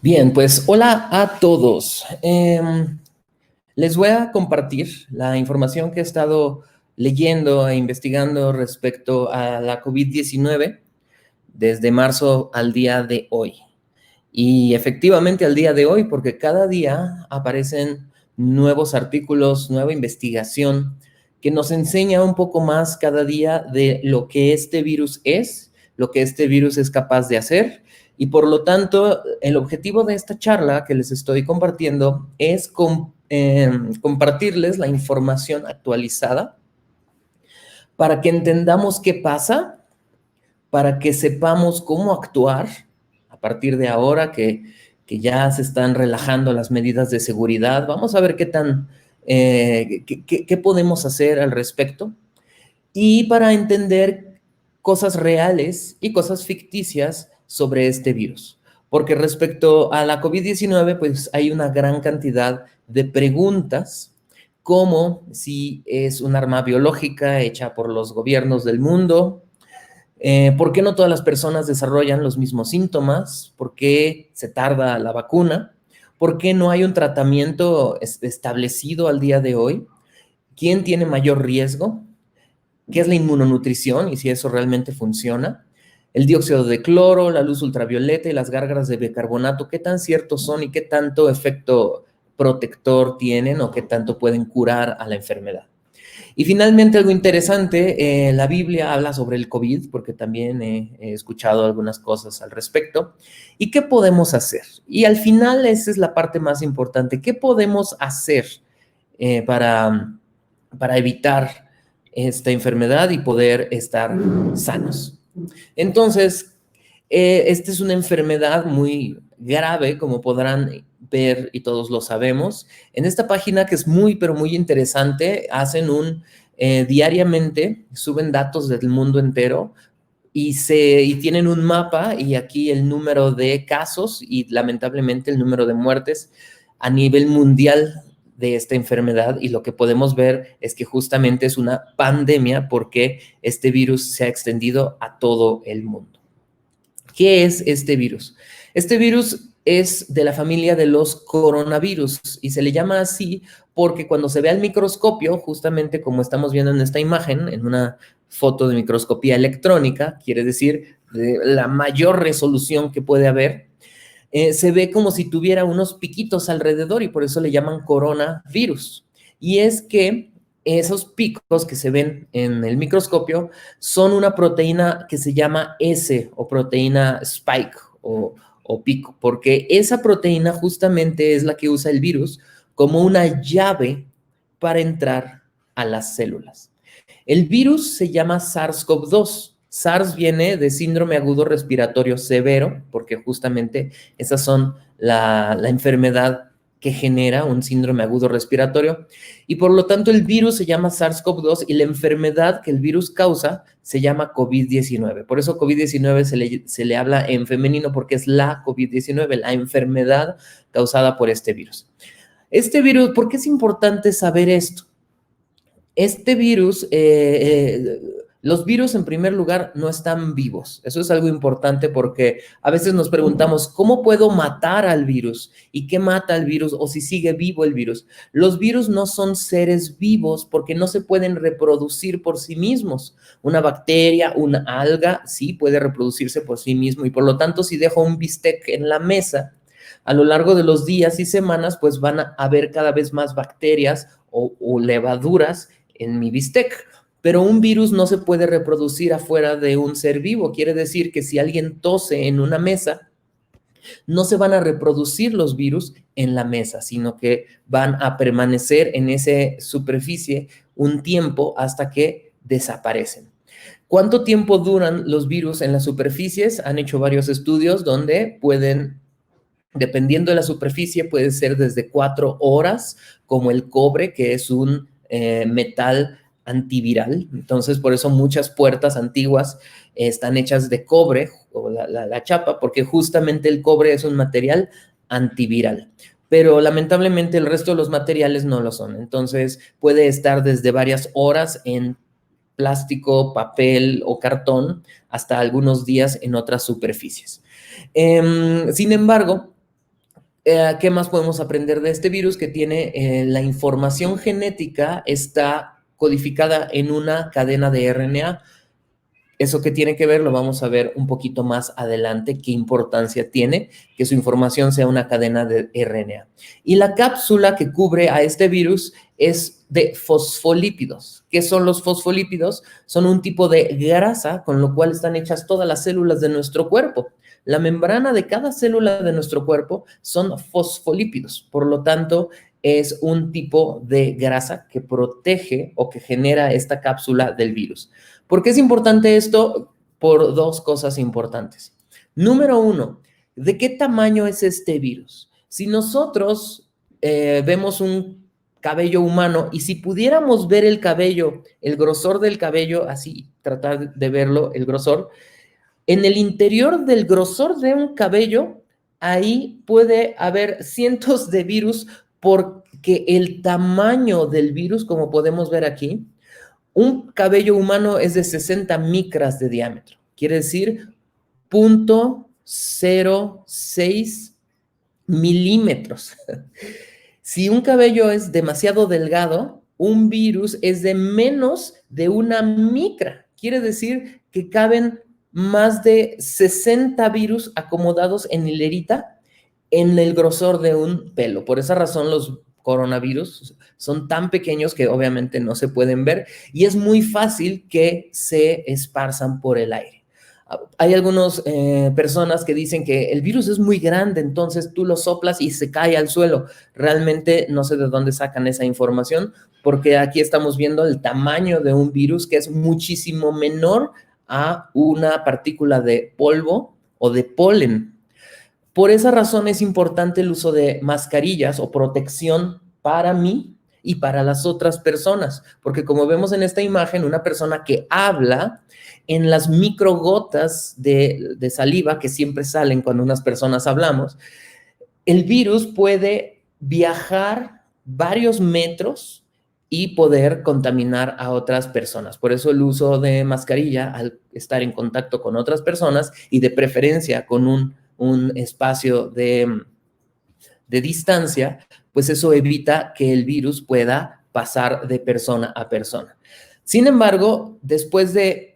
Bien, pues hola a todos. Les voy a compartir la información que he estado leyendo e investigando respecto a la COVID-19 desde marzo al día de hoy. Y efectivamente al día de hoy, porque cada día aparecen nuevos artículos, nueva investigación que nos enseña un poco más cada día de lo que este virus es, lo que este virus es capaz de hacer. Y por lo tanto, el objetivo de esta charla que les estoy compartiendo es compartirles la información actualizada para que entendamos qué pasa, para que sepamos cómo actuar a partir de ahora que ya se están relajando las medidas de seguridad. Vamos a ver qué podemos hacer al respecto y para entender cosas reales y cosas ficticias sobre este virus. Porque respecto a la COVID-19, pues hay una gran cantidad de preguntas, como si es un arma biológica hecha por los gobiernos del mundo, ¿por qué no todas las personas desarrollan los mismos síntomas? ¿Por qué se tarda la vacuna? ¿Por qué no hay un tratamiento establecido al día de hoy? ¿Quién tiene mayor riesgo? ¿Qué es la inmunonutrición y si eso realmente funciona? El dióxido de cloro, la luz ultravioleta y las gárgaras de bicarbonato, ¿qué tan ciertos son y qué tanto efecto protector tienen o qué tanto pueden curar a la enfermedad? Y finalmente, algo interesante, la Biblia habla sobre el COVID, porque también he escuchado algunas cosas al respecto. ¿Y qué podemos hacer? Y al final, esa es la parte más importante. ¿Qué podemos hacer eh, para, para evitar esta enfermedad y poder estar sanos? Entonces, esta es una enfermedad muy grave, como podrán ver y todos lo sabemos. En esta página, que es muy, pero muy interesante, hacen diariamente, suben datos del mundo entero y tienen un mapa y aquí el número de casos y lamentablemente el número de muertes a nivel mundial de esta enfermedad, y lo que podemos ver es que justamente es una pandemia porque este virus se ha extendido a todo el mundo. ¿Qué es este virus? Este virus es de la familia de los coronavirus y se le llama así porque cuando se ve al microscopio, justamente como estamos viendo en esta imagen, en una foto de microscopía electrónica, quiere decir de la mayor resolución que puede haber, se ve como si tuviera unos piquitos alrededor y por eso le llaman coronavirus. Y es que esos picos que se ven en el microscopio son una proteína que se llama S o proteína spike o pico, porque esa proteína justamente es la que usa el virus como una llave para entrar a las células. El virus se llama SARS-CoV-2. SARS viene de síndrome agudo respiratorio severo, porque justamente esas son la enfermedad que genera un síndrome agudo respiratorio, y por lo tanto el virus se llama SARS-CoV-2 y la enfermedad que el virus causa se llama COVID-19. Por eso COVID-19 se le habla en femenino porque es la COVID-19, la enfermedad causada por este virus. Este virus, ¿por qué es importante saber esto? Este virus, los virus en primer lugar no están vivos. Eso es algo importante porque a veces nos preguntamos, ¿cómo puedo matar al virus? ¿Y qué mata al virus? O si sigue vivo el virus. Los virus no son seres vivos porque no se pueden reproducir por sí mismos. Una bacteria, una alga, sí puede reproducirse por sí mismo y por lo tanto si dejo un bistec en la mesa, a lo largo de los días y semanas, pues van a haber cada vez más bacterias o levaduras en mi bistec. Pero un virus no se puede reproducir afuera de un ser vivo. Quiere decir que si alguien tose en una mesa, no se van a reproducir los virus en la mesa, sino que van a permanecer en esa superficie un tiempo hasta que desaparecen. ¿Cuánto tiempo duran los virus en las superficies? Han hecho varios estudios donde pueden, dependiendo de la superficie, puede ser desde 4 horas, como el cobre, que es un metal antiviral. Entonces, por eso muchas puertas antiguas están hechas de cobre, o la chapa, porque justamente el cobre es un material antiviral. Pero lamentablemente el resto de los materiales no lo son. Entonces, puede estar desde varias horas en plástico, papel o cartón, hasta algunos días en otras superficies. Sin embargo, ¿Qué más podemos aprender de este virus? Que tiene la información genética está codificada en una cadena de RNA. Eso que tiene que ver lo vamos a ver un poquito más adelante, qué importancia tiene que su información sea una cadena de RNA. Y la cápsula que cubre a este virus es de fosfolípidos. ¿Qué son los fosfolípidos? Son un tipo de grasa con lo cual están hechas todas las células de nuestro cuerpo. La membrana de cada célula de nuestro cuerpo son fosfolípidos. Por lo tanto, es un tipo de grasa que protege o que genera esta cápsula del virus. ¿Por qué es importante esto? Por dos cosas importantes. Número uno, ¿de qué tamaño es este virus? Si nosotros vemos un cabello humano y si pudiéramos ver el cabello, el grosor del cabello, así tratar de verlo, el grosor, en el interior del grosor de un cabello, ahí puede haber cientos de virus porque el tamaño del virus, como podemos ver aquí, un cabello humano es de 60 micras de diámetro, quiere decir 0.06 milímetros. Si un cabello es demasiado delgado, un virus es de menos de una micra, quiere decir que caben más de 60 virus acomodados en hilerita en el grosor de un pelo. Por esa razón los coronavirus son tan pequeños que obviamente no se pueden ver y es muy fácil que se esparzan por el aire. Hay algunas personas que dicen que el virus es muy grande, entonces tú lo soplas y se cae al suelo. Realmente no sé de dónde sacan esa información, porque aquí estamos viendo el tamaño de un virus que es muchísimo menor a una partícula de polvo o de polen. Por esa razón es importante el uso de mascarillas o protección para mí y para las otras personas, porque como vemos en esta imagen, una persona que habla en las microgotas de saliva que siempre salen cuando unas personas hablamos, el virus puede viajar varios metros y poder contaminar a otras personas. Por eso el uso de mascarilla al estar en contacto con otras personas y de preferencia con un espacio de distancia, pues eso evita que el virus pueda pasar de persona a persona. Sin embargo, después de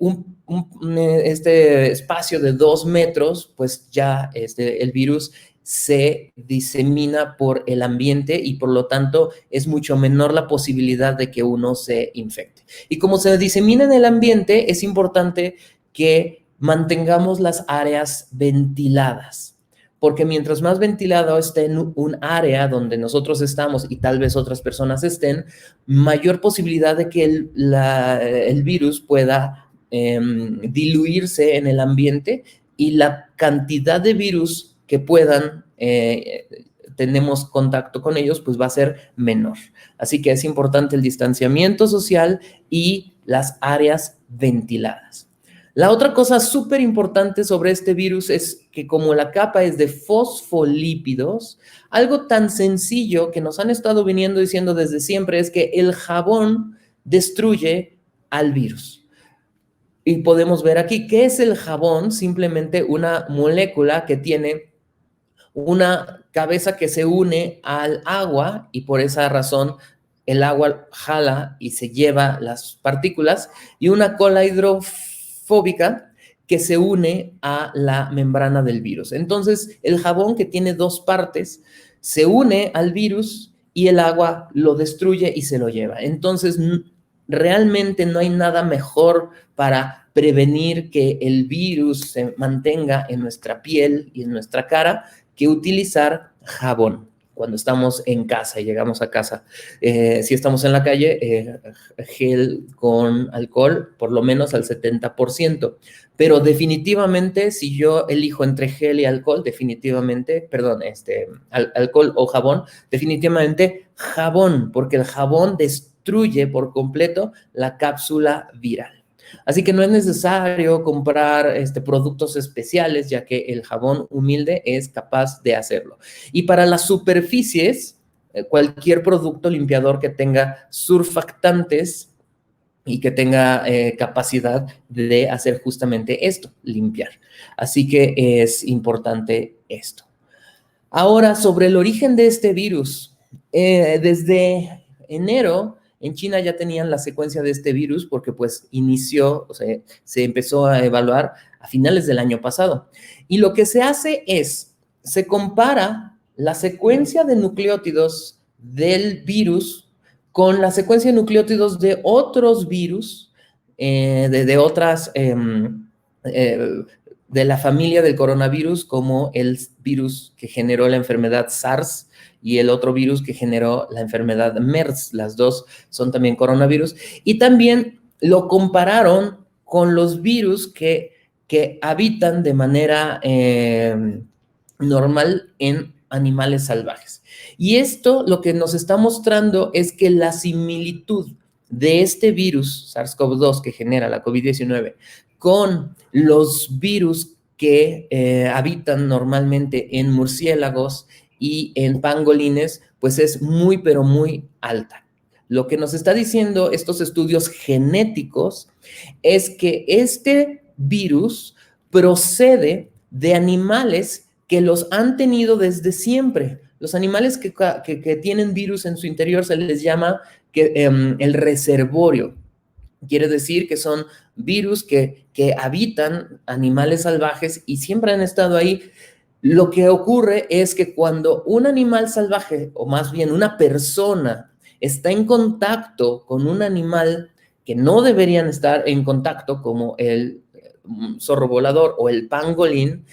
este espacio de 2 metros, pues ya el virus se disemina por el ambiente y por lo tanto es mucho menor la posibilidad de que uno se infecte. Y como se disemina en el ambiente, es importante que mantengamos las áreas ventiladas, porque mientras más ventilado esté en un área donde nosotros estamos y tal vez otras personas estén, mayor posibilidad de que el virus pueda diluirse en el ambiente y la cantidad de virus que puedan tenemos contacto con ellos, pues va a ser menor. Así que es importante el distanciamiento social y las áreas ventiladas. La otra cosa súper importante sobre este virus es que como la capa es de fosfolípidos, algo tan sencillo que nos han estado viniendo diciendo desde siempre es que el jabón destruye al virus. Y podemos ver aquí, ¿qué es el jabón? Simplemente una molécula que tiene una cabeza que se une al agua y por esa razón el agua jala y se lleva las partículas y una cola hidrofóbica que se une a la membrana del virus. Entonces, el jabón que tiene dos partes se une al virus y el agua lo destruye y se lo lleva. Entonces, realmente no hay nada mejor para prevenir que el virus se mantenga en nuestra piel y en nuestra cara que utilizar jabón cuando estamos en casa y llegamos a casa. Si estamos en la calle, gel con alcohol, por lo menos al 70%. Pero definitivamente, si yo elijo entre gel y alcohol, definitivamente, perdón, alcohol o jabón, definitivamente jabón, porque el jabón destruye por completo la cápsula viral. Así que no es necesario comprar productos especiales, ya que el jabón humilde es capaz de hacerlo. Y para las superficies, cualquier producto limpiador que tenga surfactantes y que tenga capacidad de hacer justamente esto, limpiar. Así que es importante esto. Ahora, sobre el origen de este virus. Desde enero, en China ya tenían la secuencia de este virus porque pues inició, o sea, se empezó a evaluar a finales del año pasado. Y lo que se hace es, se compara la secuencia de nucleótidos del virus con la secuencia de nucleótidos de otros virus, de otras eh, de la familia del coronavirus, como el virus que generó la enfermedad SARS y el otro virus que generó la enfermedad MERS. Las dos son también coronavirus. Y también lo compararon con los virus que habitan de manera normal en animales salvajes. Y esto lo que nos está mostrando es que la similitud de este virus SARS-CoV-2 que genera la COVID-19 con los virus que habitan normalmente en murciélagos y en pangolines, pues es muy, pero muy alta. Lo que nos está diciendo estos estudios genéticos es que este virus procede de animales que los han tenido desde siempre. Los animales que tienen virus en su interior se les llama el reservorio. Quiere decir que son virus que habitan animales salvajes y siempre han estado ahí. Lo que ocurre es que cuando un animal salvaje, o más bien una persona, está en contacto con un animal que no deberían estar en contacto, como el zorro volador o el pangolín,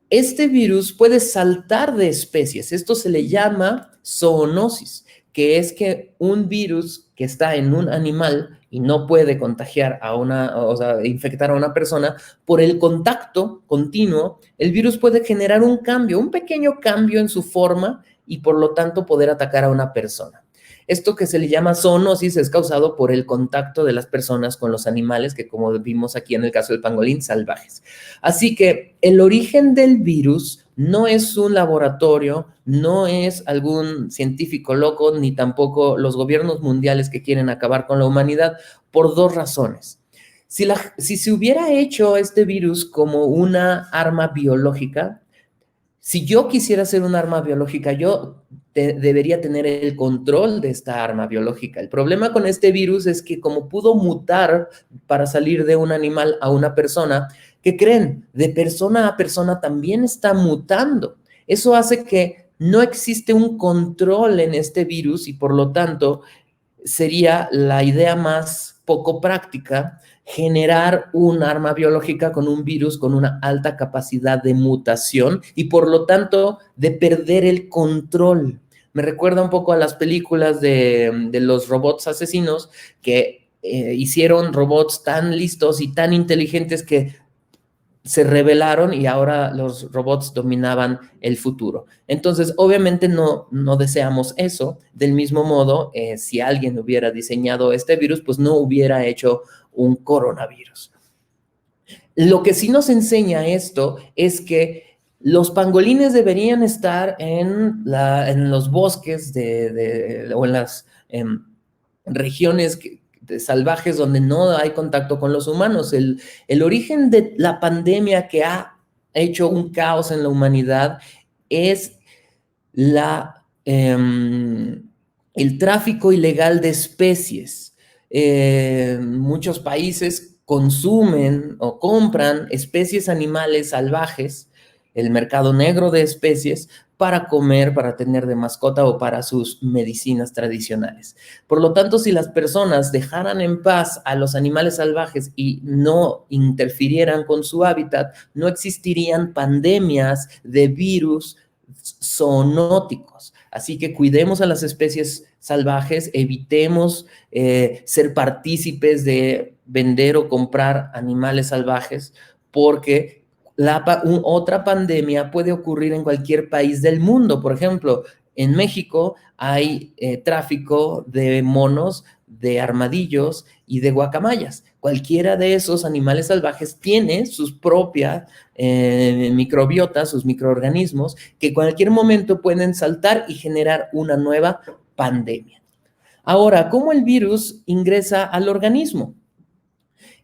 este virus puede saltar de especies. Esto se le llama zoonosis, que es que un virus que está en un animal y no puede contagiar o sea, infectar a una persona, por el contacto continuo, el virus puede generar un cambio, un pequeño cambio en su forma y por lo tanto poder atacar a una persona. Esto que se le llama zoonosis es causado por el contacto de las personas con los animales, que como vimos aquí en el caso del pangolín, salvajes. Así que el origen del virus no es un laboratorio, no es algún científico loco, ni tampoco los gobiernos mundiales que quieren acabar con la humanidad, por dos razones. Si se hubiera hecho este virus como una arma biológica, si yo quisiera hacer un arma biológica, yo debería tener el control de esta arma biológica. El problema con este virus es que como pudo mutar para salir de un animal a una persona, ¿qué creen? De persona a persona también está mutando. Eso hace que no existe un control en este virus y por lo tanto sería la idea más poco práctica generar un arma biológica con un virus con una alta capacidad de mutación y por lo tanto de perder el control. Me recuerda un poco a las películas de los robots asesinos que hicieron robots tan listos y tan inteligentes que se rebelaron y ahora los robots dominaban el futuro. Entonces, obviamente no deseamos eso. Del mismo modo, si alguien hubiera diseñado este virus, pues no hubiera hecho un coronavirus. Lo que sí nos enseña esto es que los pangolines deberían estar en los bosques o en las regiones salvajes donde no hay contacto con los humanos. El origen de la pandemia que ha hecho un caos en la humanidad es el tráfico ilegal de especies. Muchos países consumen o compran especies animales salvajes, el mercado negro de especies, para comer, para tener de mascota o para sus medicinas tradicionales. Por lo tanto, si las personas dejaran en paz a los animales salvajes y no interfirieran con su hábitat, no existirían pandemias de virus zoonóticos. Así que cuidemos a las especies salvajes, evitemos ser partícipes de vender o comprar animales salvajes, porque otra pandemia puede ocurrir en cualquier país del mundo. Por ejemplo, en México hay tráfico de monos, de armadillos y de guacamayas. Cualquiera de esos animales salvajes tiene sus propias microbiotas, sus microorganismos, que en cualquier momento pueden saltar y generar una nueva pandemia. Ahora, ¿cómo el virus ingresa al organismo?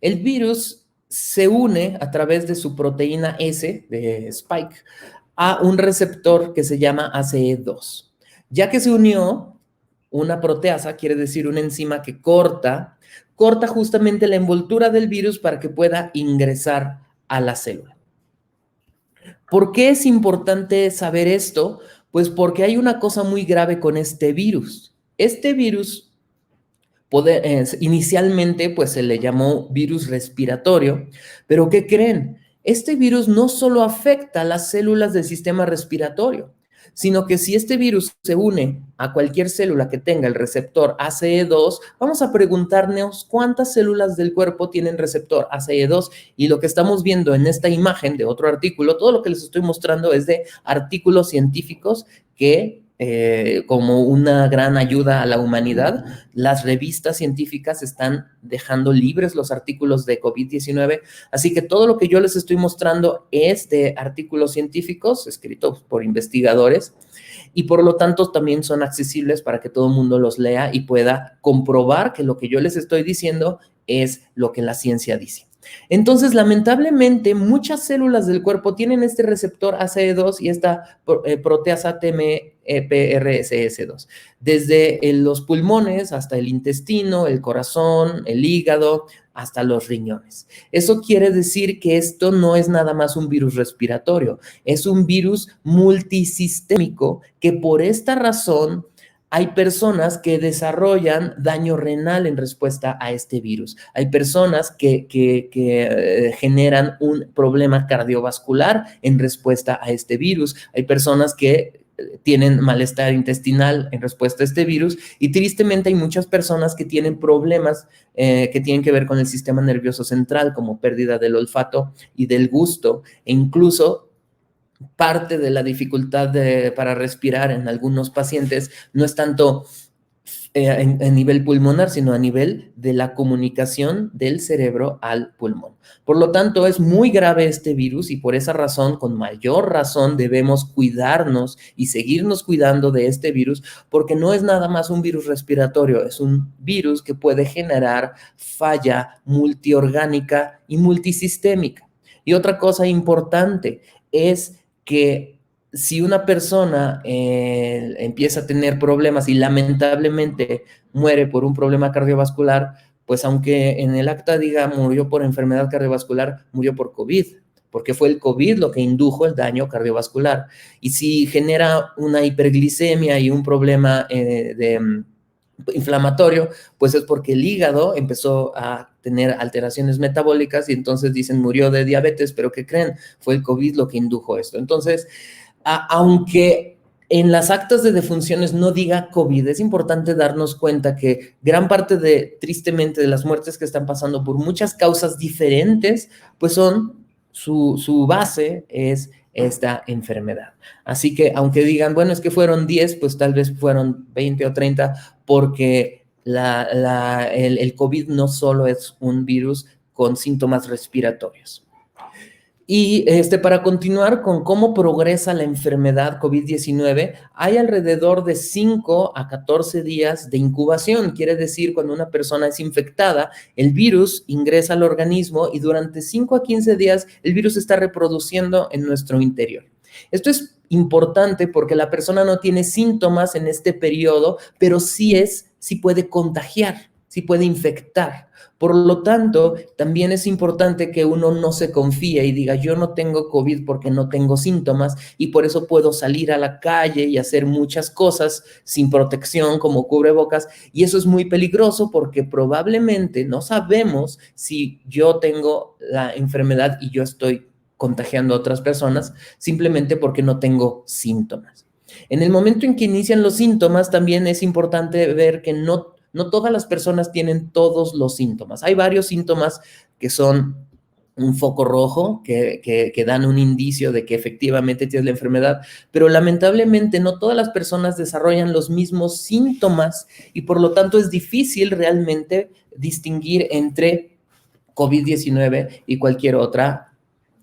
El virus se une a través de su proteína S, de Spike, a un receptor que se llama ACE2. Ya que se unió una proteasa, quiere decir una enzima que corta justamente la envoltura del virus para que pueda ingresar a la célula. ¿Por qué es importante saber esto? Pues porque hay una cosa muy grave con este virus. Este virus inicialmente pues se le llamó virus respiratorio, pero ¿qué creen? Este virus no solo afecta a las células del sistema respiratorio, sino que si este virus se une a cualquier célula que tenga el receptor ACE2, vamos a preguntarnos cuántas células del cuerpo tienen receptor ACE2, y lo que estamos viendo en esta imagen de otro artículo, todo lo que les estoy mostrando es de artículos científicos que como una gran ayuda a la humanidad, las revistas científicas están dejando libres los artículos de COVID-19, así que todo lo que yo les estoy mostrando es de artículos científicos escritos por investigadores y por lo tanto también son accesibles para que todo el mundo los lea y pueda comprobar que lo que yo les estoy diciendo es lo que la ciencia dice. Entonces, lamentablemente, muchas células del cuerpo tienen este receptor ACE2 y esta proteasa TMPRSS2, desde los pulmones hasta el intestino, el corazón, el hígado, hasta los riñones. Eso quiere decir que esto no es nada más un virus respiratorio, es un virus multisistémico que por esta razón hay personas que desarrollan daño renal en respuesta a este virus. Hay personas que generan un problema cardiovascular en respuesta a este virus. Hay personas que tienen malestar intestinal en respuesta a este virus y tristemente hay muchas personas que tienen problemas que tienen que ver con el sistema nervioso central, como pérdida del olfato y del gusto, e incluso parte de la dificultad para respirar en algunos pacientes no es tanto en nivel pulmonar, sino a nivel de la comunicación del cerebro al pulmón. Por lo tanto, es muy grave este virus y por esa razón, con mayor razón, debemos cuidarnos y seguirnos cuidando de este virus, porque no es nada más un virus respiratorio, es un virus que puede generar falla multiorgánica y multisistémica. Y otra cosa importante es que si una persona empieza a tener problemas y lamentablemente muere por un problema cardiovascular, pues aunque en el acta diga murió por enfermedad cardiovascular, murió por COVID, porque fue el COVID lo que indujo el daño cardiovascular. Y si genera una hiperglicemia y un problema inflamatorio, pues es porque el hígado empezó a tener alteraciones metabólicas y entonces dicen murió de diabetes, pero ¿qué creen? Fue el COVID lo que indujo esto. Entonces, aunque en las actas de defunciones no diga COVID, es importante darnos cuenta que gran parte tristemente, de las muertes que están pasando por muchas causas diferentes, pues su base es esta enfermedad. Así que aunque digan, bueno, es que fueron 10, pues tal vez fueron 20 o 30, porque el COVID no solo es un virus con síntomas respiratorios. Y para continuar con cómo progresa la enfermedad COVID-19, hay alrededor de 5 a 14 días de incubación. Quiere decir, cuando una persona es infectada, el virus ingresa al organismo y durante 5 a 15 días el virus se está reproduciendo en nuestro interior. Esto es importante porque la persona no tiene síntomas en este periodo, pero sí puede contagiar, sí puede infectar. Por lo tanto, también es importante que uno no se confíe y diga, yo no tengo COVID porque no tengo síntomas y por eso puedo salir a la calle y hacer muchas cosas sin protección como cubrebocas, y eso es muy peligroso porque probablemente no sabemos si yo tengo la enfermedad y yo estoy contagiando a otras personas simplemente porque no tengo síntomas. En el momento en que inician los síntomas, también es importante ver que no todas las personas tienen todos los síntomas. Hay varios síntomas que son un foco rojo, que dan un indicio de que efectivamente tienes la enfermedad, pero lamentablemente no todas las personas desarrollan los mismos síntomas y por lo tanto es difícil realmente distinguir entre COVID-19 y cualquier otra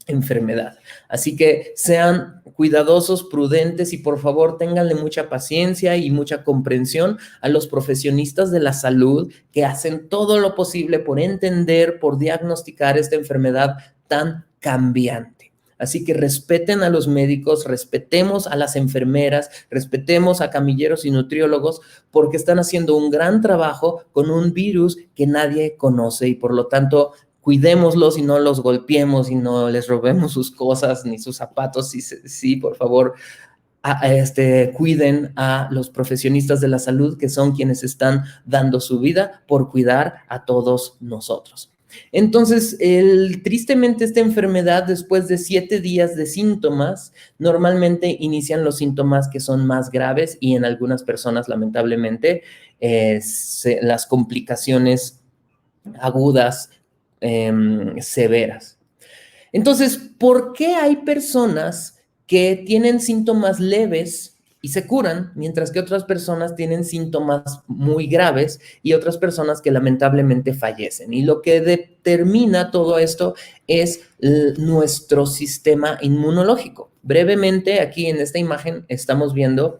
enfermedad. Así que sean cuidadosos, prudentes y por favor ténganle mucha paciencia y mucha comprensión a los profesionistas de la salud que hacen todo lo posible por entender, por diagnosticar esta enfermedad tan cambiante. Así que respeten a los médicos, respetemos a las enfermeras, respetemos a camilleros y nutriólogos, porque están haciendo un gran trabajo con un virus que nadie conoce y por lo tanto cuidémoslos y no los golpeemos y no les robemos sus cosas ni sus zapatos. Sí, por favor, cuiden a los profesionistas de la salud, que son quienes están dando su vida por cuidar a todos nosotros. Entonces, tristemente esta enfermedad, después de 7 días de síntomas, normalmente inician los síntomas que son más graves y en algunas personas, lamentablemente, las complicaciones agudas, severas. Entonces, ¿por qué hay personas que tienen síntomas leves y se curan, mientras que otras personas tienen síntomas muy graves y otras personas que lamentablemente fallecen? Y lo que determina todo esto es nuestro sistema inmunológico. Brevemente, aquí en esta imagen estamos viendo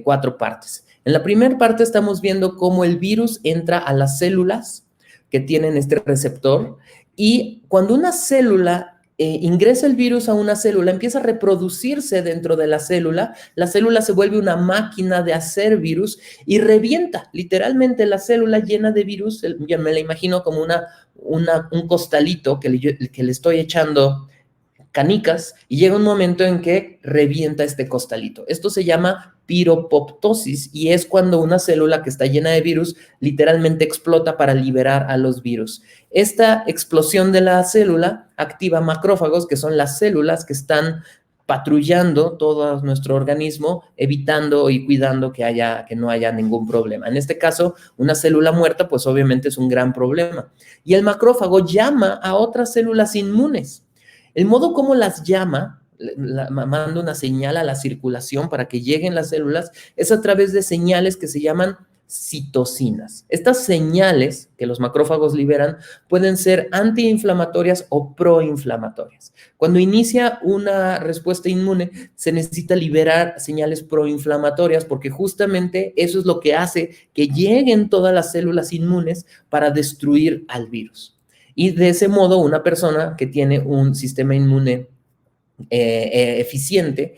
4 partes. En la primera parte estamos viendo cómo el virus entra a las células que tienen este receptor, y cuando una célula ingresa el virus a una célula, empieza a reproducirse dentro de la célula se vuelve una máquina de hacer virus y revienta literalmente la célula llena de virus. Ya me la imagino como un costalito que le estoy echando canicas y llega un momento en que revienta este costalito. Esto se llama piropoptosis y es cuando una célula que está llena de virus literalmente explota para liberar a los virus. Esta explosión de la célula activa macrófagos, que son las células que están patrullando todo nuestro organismo, evitando y cuidando que no haya ningún problema. En este caso, una célula muerta, pues obviamente es un gran problema. Y el macrófago llama a otras células inmunes. El modo como las llama, manda una señal a la circulación para que lleguen las células, es a través de señales que se llaman citocinas. Estas señales que los macrófagos liberan pueden ser antiinflamatorias o proinflamatorias. Cuando inicia una respuesta inmune, se necesita liberar señales proinflamatorias porque justamente eso es lo que hace que lleguen todas las células inmunes para destruir al virus. Y de ese modo, una persona que tiene un sistema inmune eficiente,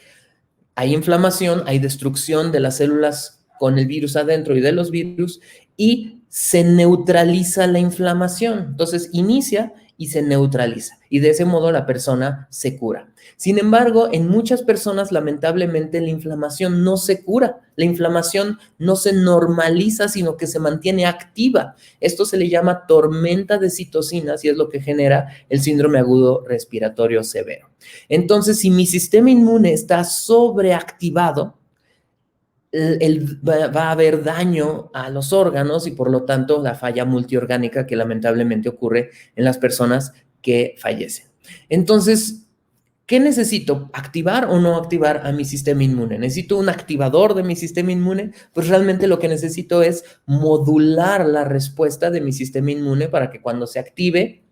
hay inflamación, hay destrucción de las células con el virus adentro y de los virus, y se neutraliza la inflamación. Entonces, inicia y se neutraliza. Y de ese modo la persona se cura. Sin embargo, en muchas personas, lamentablemente, la inflamación no se cura. La inflamación no se normaliza, sino que se mantiene activa. Esto se le llama tormenta de citocinas y es lo que genera el síndrome agudo respiratorio severo. Entonces, si mi sistema inmune está sobreactivado, va a haber daño a los órganos y por lo tanto la falla multiorgánica que lamentablemente ocurre en las personas que fallecen. Entonces, ¿qué necesito? ¿Activar o no activar a mi sistema inmune? ¿Necesito un activador de mi sistema inmune? Pues realmente lo que necesito es modular la respuesta de mi sistema inmune para que cuando se active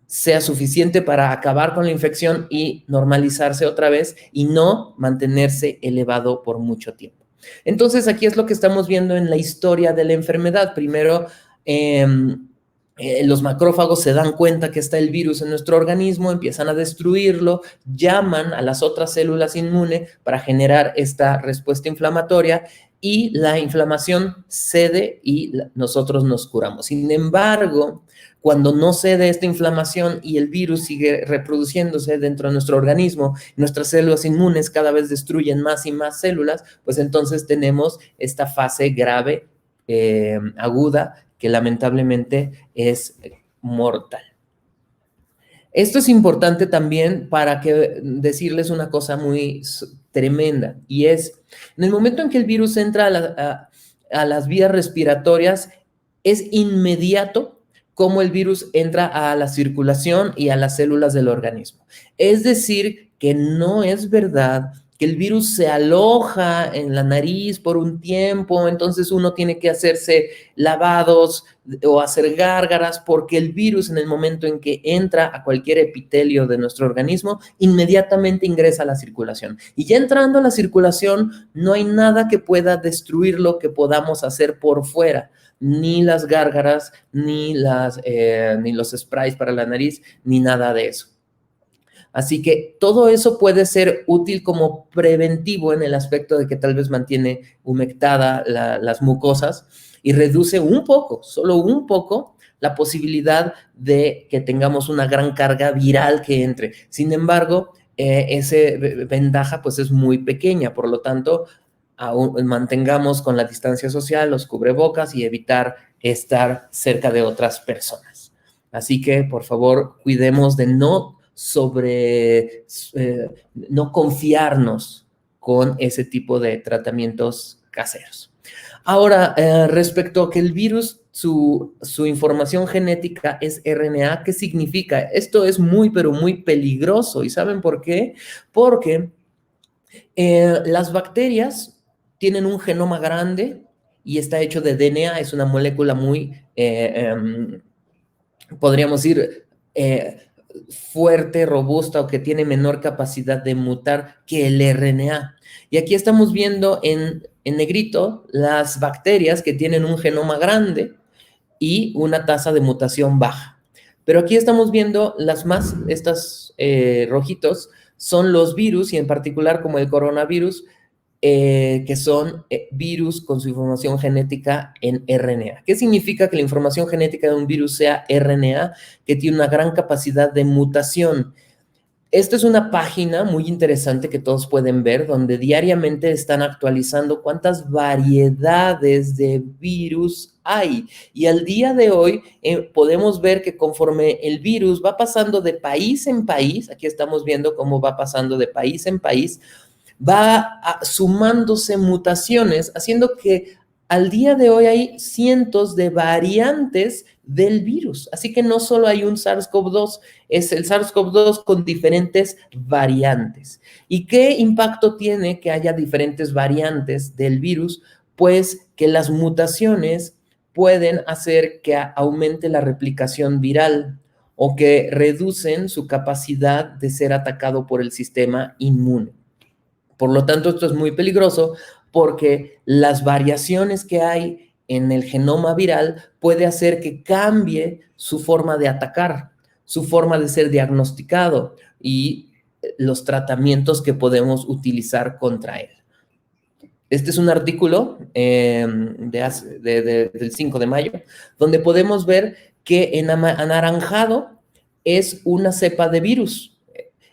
sea suficiente para acabar con la infección y normalizarse otra vez y no mantenerse elevado por mucho tiempo. Entonces, aquí es lo que estamos viendo en la historia de la enfermedad. Primero, los macrófagos se dan cuenta que está el virus en nuestro organismo, empiezan a destruirlo, llaman a las otras células inmunes para generar esta respuesta inflamatoria y la inflamación cede y nosotros nos curamos. Sin embargo, cuando no cede esta inflamación y el virus sigue reproduciéndose dentro de nuestro organismo, nuestras células inmunes cada vez destruyen más y más células, pues entonces tenemos esta fase grave, aguda, que lamentablemente es mortal. Esto es importante también para decirles una cosa muy tremenda, y es, en el momento en que el virus entra a las vías respiratorias, es inmediato cómo el virus entra a la circulación y a las células del organismo. Es decir, que no es verdad que el virus se aloja en la nariz por un tiempo, entonces uno tiene que hacerse lavados o hacer gárgaras, porque el virus en el momento en que entra a cualquier epitelio de nuestro organismo, inmediatamente ingresa a la circulación. Y ya entrando a la circulación, no hay nada que pueda destruir lo que podamos hacer por fuera. Ni las gárgaras, ni los sprays para la nariz, ni nada de eso. Así que todo eso puede ser útil como preventivo en el aspecto de que tal vez mantiene humectada las mucosas y reduce un poco, solo un poco, la posibilidad de que tengamos una gran carga viral que entre. Sin embargo, esa ventaja pues es muy pequeña, por lo tanto, aún mantengamos con la distancia social, los cubrebocas y evitar estar cerca de otras personas. Así que, por favor, cuidemos de no confiarnos con ese tipo de tratamientos caseros. Ahora, respecto a que el virus, su información genética es RNA, ¿qué significa? Esto es muy, pero muy peligroso. ¿Y saben por qué? Porque las bacterias tienen un genoma grande y está hecho de DNA, es una molécula muy, podríamos decir, fuerte, robusta o que tiene menor capacidad de mutar que el RNA. Y aquí estamos viendo en negrito las bacterias que tienen un genoma grande y una tasa de mutación baja. Pero aquí estamos viendo estas rojitos, son los virus y en particular como el coronavirus, que son virus con su información genética en RNA. ¿Qué significa que la información genética de un virus sea RNA, que tiene una gran capacidad de mutación? Esta es una página muy interesante que todos pueden ver, donde diariamente están actualizando cuántas variedades de virus hay. Y al día de hoy podemos ver que conforme el virus va pasando de país en país, aquí estamos viendo cómo va pasando de país en país, va sumándose mutaciones, haciendo que al día de hoy hay cientos de variantes del virus. Así que no solo hay un SARS-CoV-2, es el SARS-CoV-2 con diferentes variantes. ¿Y qué impacto tiene que haya diferentes variantes del virus? Pues que las mutaciones pueden hacer que aumente la replicación viral o que reducen su capacidad de ser atacado por el sistema inmune. Por lo tanto, esto es muy peligroso porque las variaciones que hay en el genoma viral puede hacer que cambie su forma de atacar, su forma de ser diagnosticado y los tratamientos que podemos utilizar contra él. Este es un artículo del 5 de mayo, donde podemos ver que en anaranjado es una cepa de virus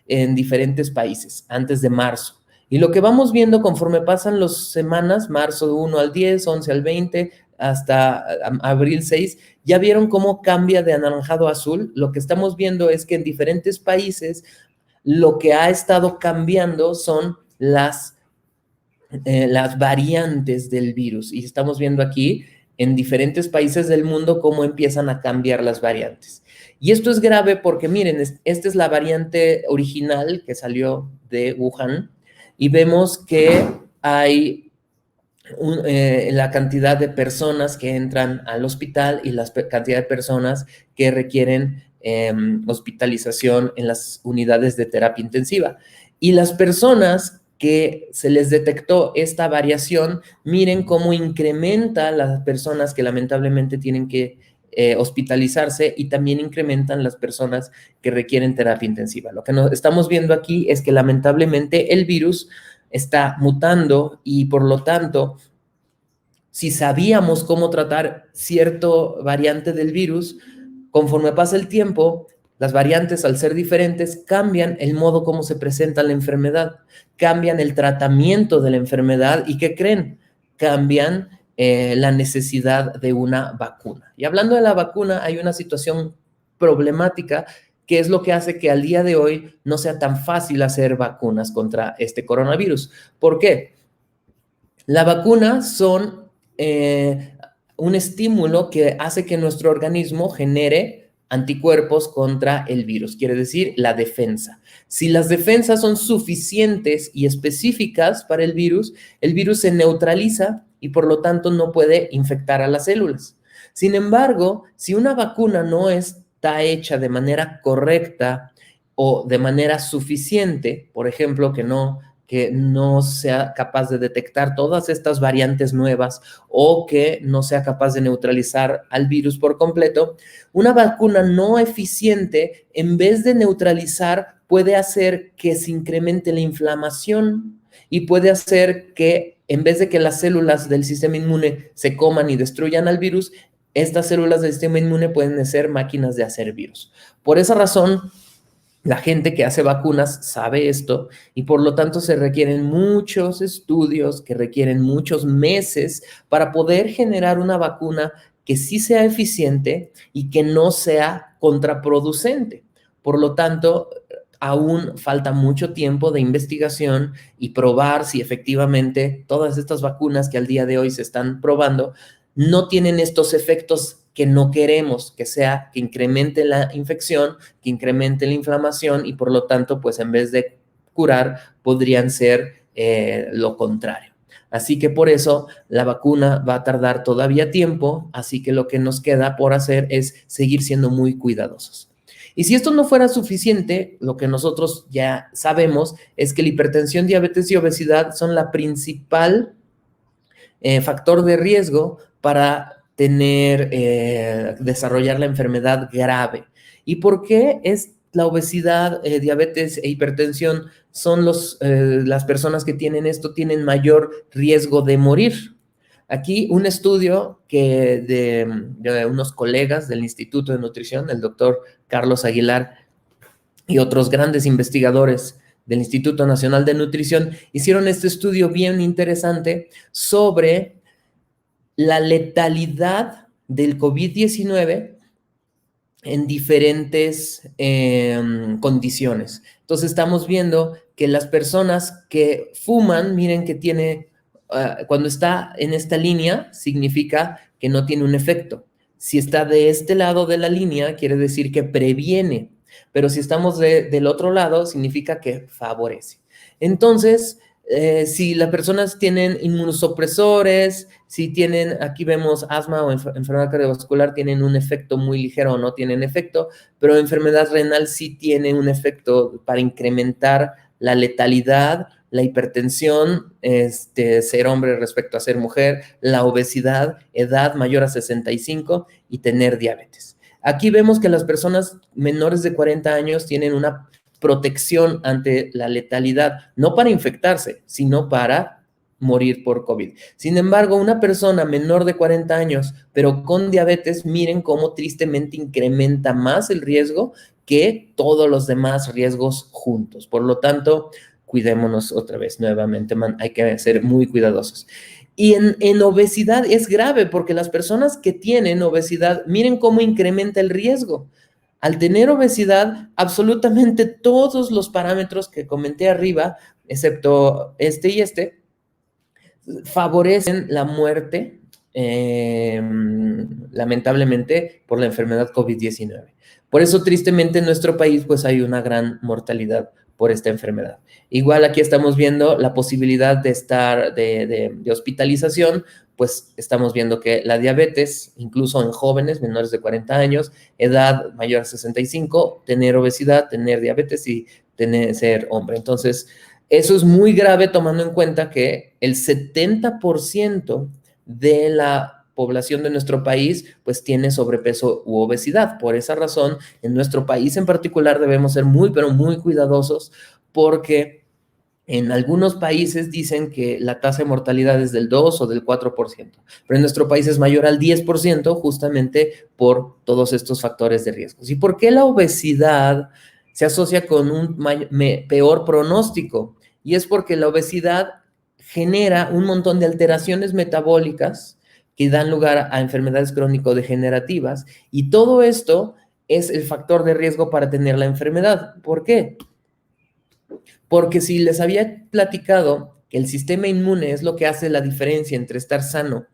en diferentes países antes de marzo. Y lo que vamos viendo conforme pasan las semanas, marzo 1 al 10, 11 al 20, hasta abril 6, ya vieron cómo cambia de anaranjado a azul. Lo que estamos viendo es que en diferentes países lo que ha estado cambiando son las variantes del virus. Y estamos viendo aquí en diferentes países del mundo cómo empiezan a cambiar las variantes. Y esto es grave porque miren, esta es la variante original que salió de Wuhan y vemos que hay la cantidad de personas que entran al hospital y la cantidad de personas que requieren hospitalización en las unidades de terapia intensiva. Y las personas que se les detectó esta variación, miren cómo incrementa las personas que lamentablemente tienen que hospitalizarse y también incrementan las personas que requieren terapia intensiva. Lo que estamos viendo aquí es que lamentablemente el virus está mutando y por lo tanto, si sabíamos cómo tratar cierto variante del virus, conforme pasa el tiempo, las variantes, al ser diferentes, cambian el modo como se presenta la enfermedad, cambian el tratamiento de la enfermedad y ¿qué creen? Cambian la necesidad de una vacuna. Y hablando de la vacuna, hay una situación problemática que es lo que hace que al día de hoy no sea tan fácil hacer vacunas contra este coronavirus. ¿Por qué? La vacuna son un estímulo que hace que nuestro organismo genere anticuerpos contra el virus, quiere decir la defensa. Si las defensas son suficientes y específicas para el virus se neutraliza y por lo tanto no puede infectar a las células. Sin embargo, si una vacuna no está hecha de manera correcta o de manera suficiente, por ejemplo, que no que no sea capaz de detectar todas estas variantes nuevas o que no sea capaz de neutralizar al virus por completo, una vacuna no eficiente, en vez de neutralizar, puede hacer que se incremente la inflamación y puede hacer que, en vez de que las células del sistema inmune se coman y destruyan al virus, estas células del sistema inmune pueden ser máquinas de hacer virus. Por esa razón, la gente que hace vacunas sabe esto y por lo tanto se requieren muchos estudios, que requieren muchos meses para poder generar una vacuna que sí sea eficiente y que no sea contraproducente. Por lo tanto, aún falta mucho tiempo de investigación y probar si efectivamente todas estas vacunas que al día de hoy se están probando no tienen estos efectos que no queremos, que sea que incremente la infección, que incremente la inflamación y por lo tanto, pues en vez de curar, podrían ser lo contrario. Así que por eso la vacuna va a tardar todavía tiempo, así que lo que nos queda por hacer es seguir siendo muy cuidadosos. Y si esto no fuera suficiente, lo que nosotros ya sabemos es que la hipertensión, diabetes y obesidad son la principal factor de riesgo para desarrollar la enfermedad grave. ¿Y por qué es la obesidad, diabetes e hipertensión son las personas que tienen esto tienen mayor riesgo de morir? Aquí un estudio de unos colegas del Instituto de Nutrición, el doctor Carlos Aguilar y otros grandes investigadores del Instituto Nacional de Nutrición, hicieron este estudio bien interesante sobre la letalidad del COVID-19 en diferentes condiciones. Entonces estamos viendo que las personas que fuman, miren que cuando está en esta línea, significa que no tiene un efecto. Si está de este lado de la línea, quiere decir que previene. Pero si estamos del otro lado, significa que favorece. Entonces, si las personas tienen inmunosupresores, si tienen, aquí vemos asma o enfermedad cardiovascular, tienen un efecto muy ligero o no tienen efecto, pero enfermedad renal sí tiene un efecto para incrementar la letalidad, la hipertensión, ser hombre respecto a ser mujer, la obesidad, edad mayor a 65 y tener diabetes. Aquí vemos que las personas menores de 40 años tienen una protección ante la letalidad, no para infectarse, sino para morir por COVID. Sin embargo, una persona menor de 40 años, pero con diabetes, miren cómo tristemente incrementa más el riesgo que todos los demás riesgos juntos. Por lo tanto, cuidémonos otra vez, nuevamente, hay que ser muy cuidadosos. Y en obesidad es grave porque las personas que tienen obesidad, miren cómo incrementa el riesgo. Al tener obesidad, absolutamente todos los parámetros que comenté arriba, excepto este y este, favorecen la muerte, lamentablemente, por la enfermedad COVID-19. Por eso, tristemente, en nuestro país, pues hay una gran mortalidad por esta enfermedad. Igual aquí estamos viendo la posibilidad de hospitalización, pues estamos viendo que la diabetes, incluso en jóvenes menores de 40 años, edad mayor a 65, tener obesidad, tener diabetes y ser hombre. Entonces, eso es muy grave tomando en cuenta que el 70% de la población de nuestro país pues tiene sobrepeso u obesidad. Por esa razón, en nuestro país en particular debemos ser muy, pero muy cuidadosos porque en algunos países dicen que la tasa de mortalidad es del 2 o del 4%, pero en nuestro país es mayor al 10% justamente por todos estos factores de riesgo. ¿Y por qué la obesidad se asocia con un peor pronóstico? Y es porque la obesidad genera un montón de alteraciones metabólicas que dan lugar a enfermedades crónico-degenerativas y todo esto es el factor de riesgo para tener la enfermedad. ¿Por qué? Porque si les había platicado que el sistema inmune es lo que hace la diferencia entre estar sano,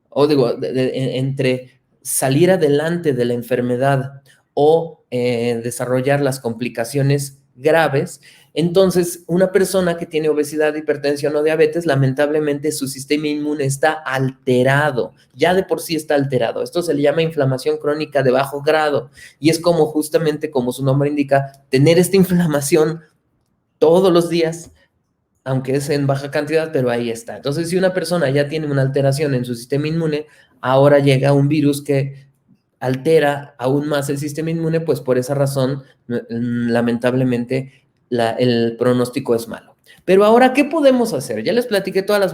o digo, entre salir adelante de la enfermedad o desarrollar las complicaciones graves, entonces una persona que tiene obesidad, hipertensión o diabetes, lamentablemente su sistema inmune está alterado, ya de por sí está alterado. Esto se le llama inflamación crónica de bajo grado y es como justamente como su nombre indica, tener esta inflamación todos los días aunque es en baja cantidad, pero ahí está. Entonces, si una persona ya tiene una alteración en su sistema inmune, ahora llega un virus que altera aún más el sistema inmune, pues por esa razón, lamentablemente, el pronóstico es malo. Pero ahora, ¿qué podemos hacer? Ya les platiqué todas las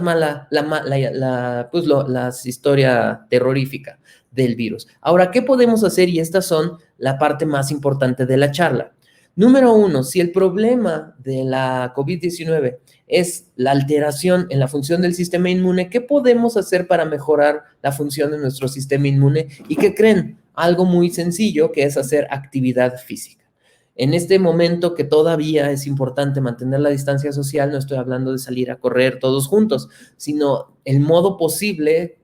las historia terrorífica del virus. Ahora, ¿qué podemos hacer? Y estas son la parte más importante de la charla. Número uno, si el problema de la COVID-19 es la alteración en la función del sistema inmune, ¿qué podemos hacer para mejorar la función de nuestro sistema inmune? ¿Y qué creen? Algo muy sencillo, que es hacer actividad física. En este momento que todavía es importante mantener la distancia social, no estoy hablando de salir a correr todos juntos, sino el modo posible,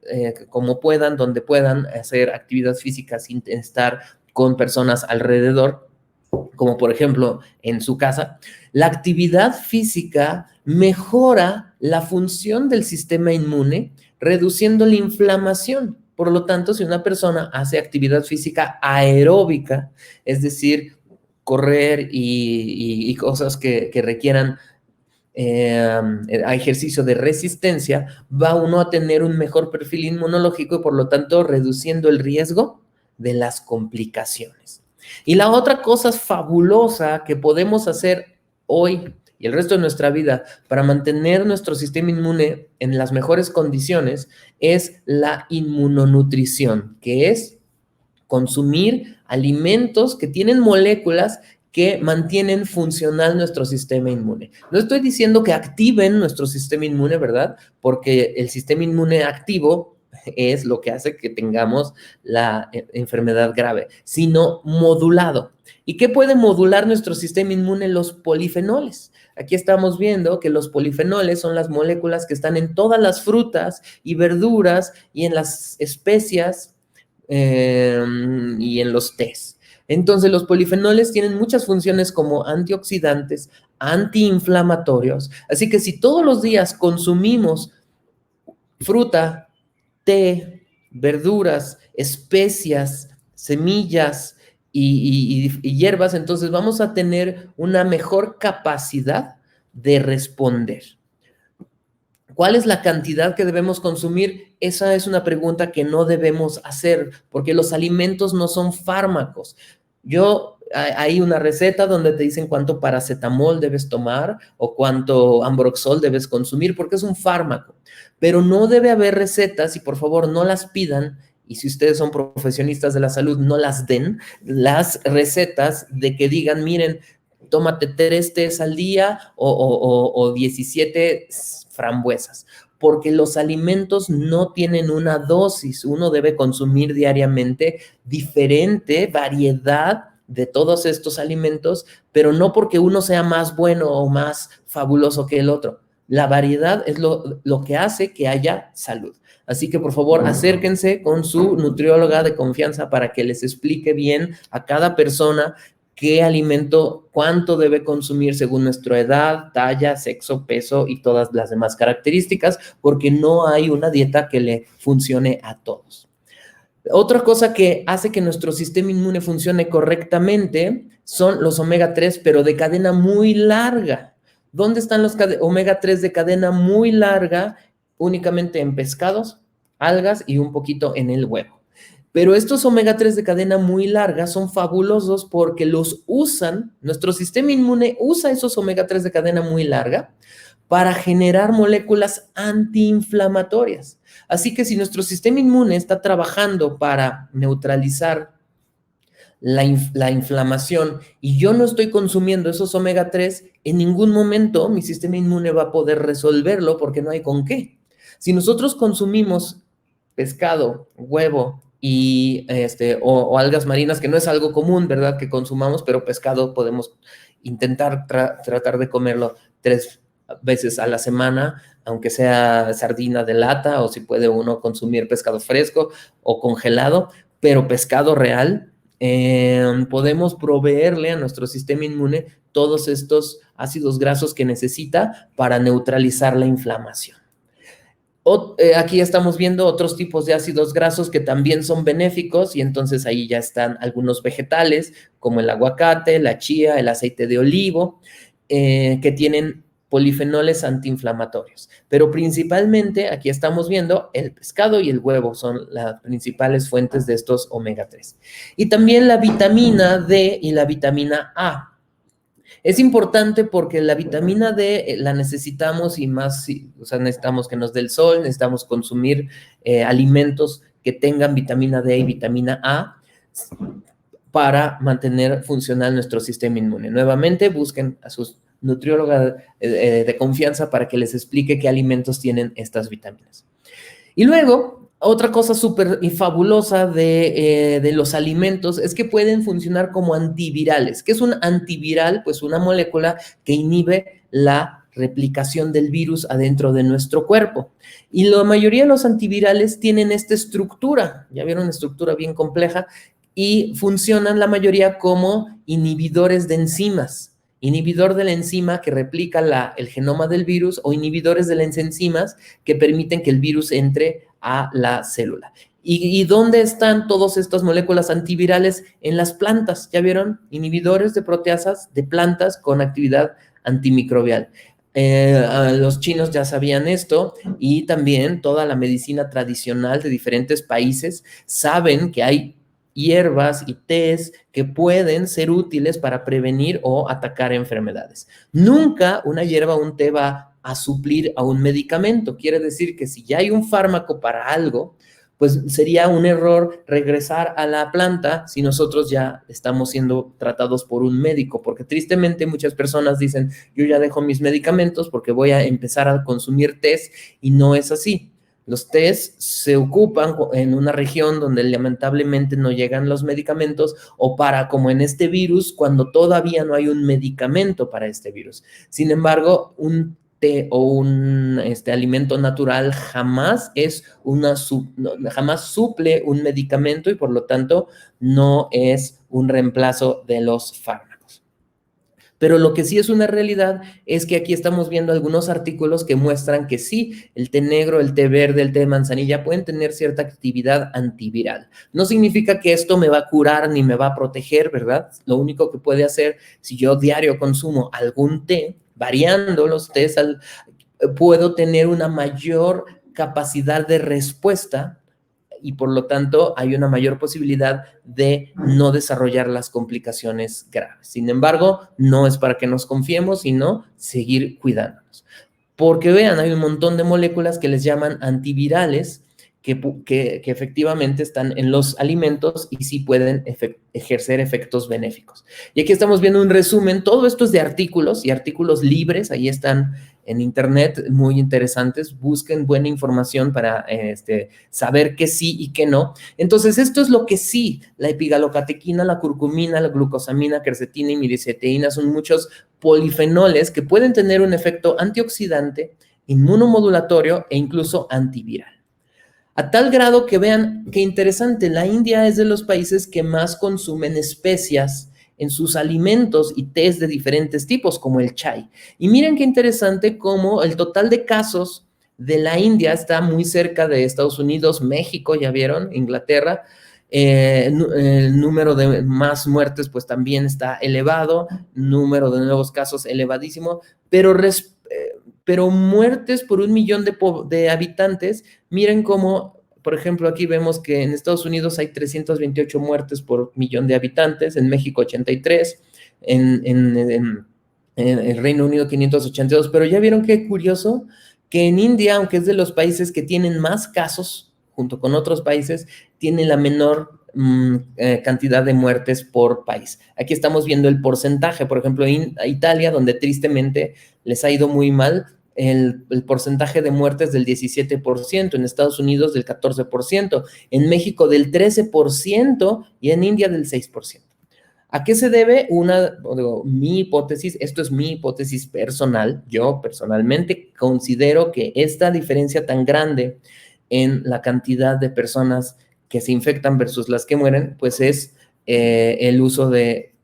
como puedan, donde puedan, hacer actividad física sin estar con personas alrededor, como por ejemplo en su casa. La actividad física mejora la función del sistema inmune, reduciendo la inflamación. Por lo tanto, si una persona hace actividad física aeróbica, es decir, correr y cosas que requieran ejercicio de resistencia, va uno a tener un mejor perfil inmunológico y por lo tanto reduciendo el riesgo de las complicaciones. Y la otra cosa fabulosa que podemos hacer hoy y el resto de nuestra vida para mantener nuestro sistema inmune en las mejores condiciones es la inmunonutrición, que es consumir alimentos que tienen moléculas que mantienen funcional nuestro sistema inmune. No estoy diciendo que activen nuestro sistema inmune, ¿verdad? Porque el sistema inmune activo es lo que hace que tengamos la enfermedad grave, sino modulado. ¿Y qué puede modular nuestro sistema inmune? Los polifenoles. Aquí estamos viendo que los polifenoles son las moléculas que están en todas las frutas y verduras y en las especias y en los tés. Entonces, los polifenoles tienen muchas funciones como antioxidantes, antiinflamatorios. Así que si todos los días consumimos fruta, té, verduras, especias, semillas y hierbas, entonces vamos a tener una mejor capacidad de responder. ¿Cuál es la cantidad que debemos consumir? Esa es una pregunta que no debemos hacer, porque los alimentos no son fármacos. Hay una receta donde te dicen cuánto paracetamol debes tomar o cuánto Ambroxol debes consumir, porque es un fármaco. Pero no debe haber recetas, y por favor no las pidan, y si ustedes son profesionistas de la salud, no las den, las recetas de que digan, miren, tómate 3 tés al día o 17 frambuesas, porque los alimentos no tienen una dosis. Uno debe consumir diariamente diferente variedad de todos estos alimentos, pero no porque uno sea más bueno o más fabuloso que el otro. La variedad es lo que hace que haya salud. Así que por favor acérquense con su nutrióloga de confianza para que les explique bien a cada persona qué alimento, cuánto debe consumir según nuestra edad, talla, sexo, peso y todas las demás características, porque no hay una dieta que le funcione a todos. Otra cosa que hace que nuestro sistema inmune funcione correctamente son los omega 3, pero de cadena muy larga. ¿Dónde están los omega 3 de cadena muy larga? Únicamente en pescados, algas y un poquito en el huevo. Pero estos omega 3 de cadena muy larga son fabulosos porque nuestro sistema inmune usa esos omega 3 de cadena muy larga para generar moléculas antiinflamatorias. Así que si nuestro sistema inmune está trabajando para neutralizar la inflamación y yo no estoy consumiendo esos omega 3, en ningún momento mi sistema inmune va a poder resolverlo porque no hay con qué. Si nosotros consumimos pescado, huevo o algas marinas, que no es algo común, ¿verdad? Que consumamos, pero pescado podemos intentar tratar de comerlo 3 veces a la semana, aunque sea sardina de lata, o si puede uno consumir pescado fresco o congelado, pero pescado real, podemos proveerle a nuestro sistema inmune todos estos ácidos grasos que necesita para neutralizar la inflamación. Aquí estamos viendo otros tipos de ácidos grasos que también son benéficos y entonces ahí ya están algunos vegetales como el aguacate, la chía, el aceite de olivo, que tienen polifenoles antiinflamatorios. Pero principalmente aquí estamos viendo el pescado y el huevo son las principales fuentes de estos omega 3. Y también la vitamina D y la vitamina A. Es importante porque la vitamina D la necesitamos y más, o sea, necesitamos que nos dé el sol, necesitamos consumir alimentos que tengan vitamina D y vitamina A para mantener funcional nuestro sistema inmune. Nuevamente, busquen a sus nutriólogas de confianza para que les explique qué alimentos tienen estas vitaminas. Y luego, otra cosa súper y fabulosa de los alimentos es que pueden funcionar como antivirales. ¿Qué es un antiviral? Pues una molécula que inhibe la replicación del virus adentro de nuestro cuerpo. Y la mayoría de los antivirales tienen esta estructura, ya vieron, una estructura bien compleja, y funcionan la mayoría como inhibidores de enzimas. Inhibidor de la enzima que replica el genoma del virus o inhibidores de las enzimas que permiten que el virus entre a la célula. ¿Y dónde están todas estas moléculas antivirales? En las plantas, ¿ya vieron? Inhibidores de proteasas de plantas con actividad antimicrobial. Los chinos ya sabían esto y también toda la medicina tradicional de diferentes países saben que hay hierbas y tés que pueden ser útiles para prevenir o atacar enfermedades. Nunca una hierba o un té va a suplir a un medicamento. Quiere decir que si ya hay un fármaco para algo, pues sería un error regresar a la planta si nosotros ya estamos siendo tratados por un médico, porque tristemente muchas personas dicen, yo ya dejo mis medicamentos porque voy a empezar a consumir tés y no es así. Los tés se ocupan en una región donde lamentablemente no llegan los medicamentos o para, como en este virus, cuando todavía no hay un medicamento para este virus. Sin embargo, un té o un alimento natural jamás jamás suple un medicamento y por lo tanto no es un reemplazo de los fármacos. Pero lo que sí es una realidad es que aquí estamos viendo algunos artículos que muestran que sí, el té negro, el té verde, el té de manzanilla pueden tener cierta actividad antiviral. No significa que esto me va a curar ni me va a proteger, ¿verdad? Lo único que puede hacer, si yo diario consumo algún té, variando los tés, puedo tener una mayor capacidad de respuesta y por lo tanto hay una mayor posibilidad de no desarrollar las complicaciones graves. Sin embargo, no es para que nos confiemos, sino seguir cuidándonos. Porque vean, hay un montón de moléculas que les llaman antivirales que efectivamente están en los alimentos y sí pueden ejercer efectos benéficos. Y aquí estamos viendo un resumen, todo esto es de artículos y artículos libres, ahí están en internet, muy interesantes, busquen buena información para saber qué sí y qué no. Entonces, esto es lo que sí, la epigalocatequina, la curcumina, la glucosamina, quercetina y miriceteína son muchos polifenoles que pueden tener un efecto antioxidante, inmunomodulatorio e incluso antiviral. A tal grado que vean qué interesante, la India es de los países que más consumen especias en sus alimentos y tés de diferentes tipos, como el chai. Y miren qué interesante cómo el total de casos de la India está muy cerca de Estados Unidos, México, ya vieron, Inglaterra. El número de más muertes pues también está elevado, número de nuevos casos elevadísimo, pero muertes por 1 millón de habitantes, miren cómo, por ejemplo, aquí vemos que en Estados Unidos hay 328 muertes por millón de habitantes, en México 83, en el Reino Unido 582, pero ya vieron qué curioso que en India, aunque es de los países que tienen más casos, junto con otros países, tiene la menor cantidad de muertes por país. Aquí estamos viendo el porcentaje, por ejemplo, en Italia, donde tristemente les ha ido muy mal, el porcentaje de muertes del 17%, en Estados Unidos del 14%, en México del 13% y en India del 6%. ¿A qué se debe? Mi hipótesis, esto es mi hipótesis personal, yo personalmente considero que esta diferencia tan grande en la cantidad de personas que se infectan versus las que mueren, pues es el uso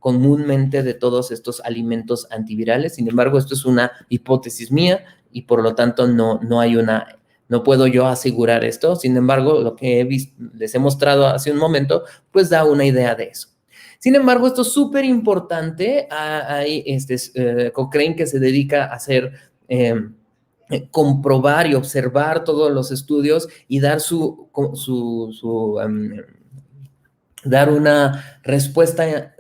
comúnmente de todos estos alimentos antivirales. Sin embargo, esto es una hipótesis mía y por lo tanto no puedo yo asegurar esto. Sin embargo, lo que les he mostrado hace un momento, pues da una idea de eso. Sin embargo, esto es súper importante. Hay Cochrane que se dedica a hacer comprobar y observar todos los estudios y dar dar una respuesta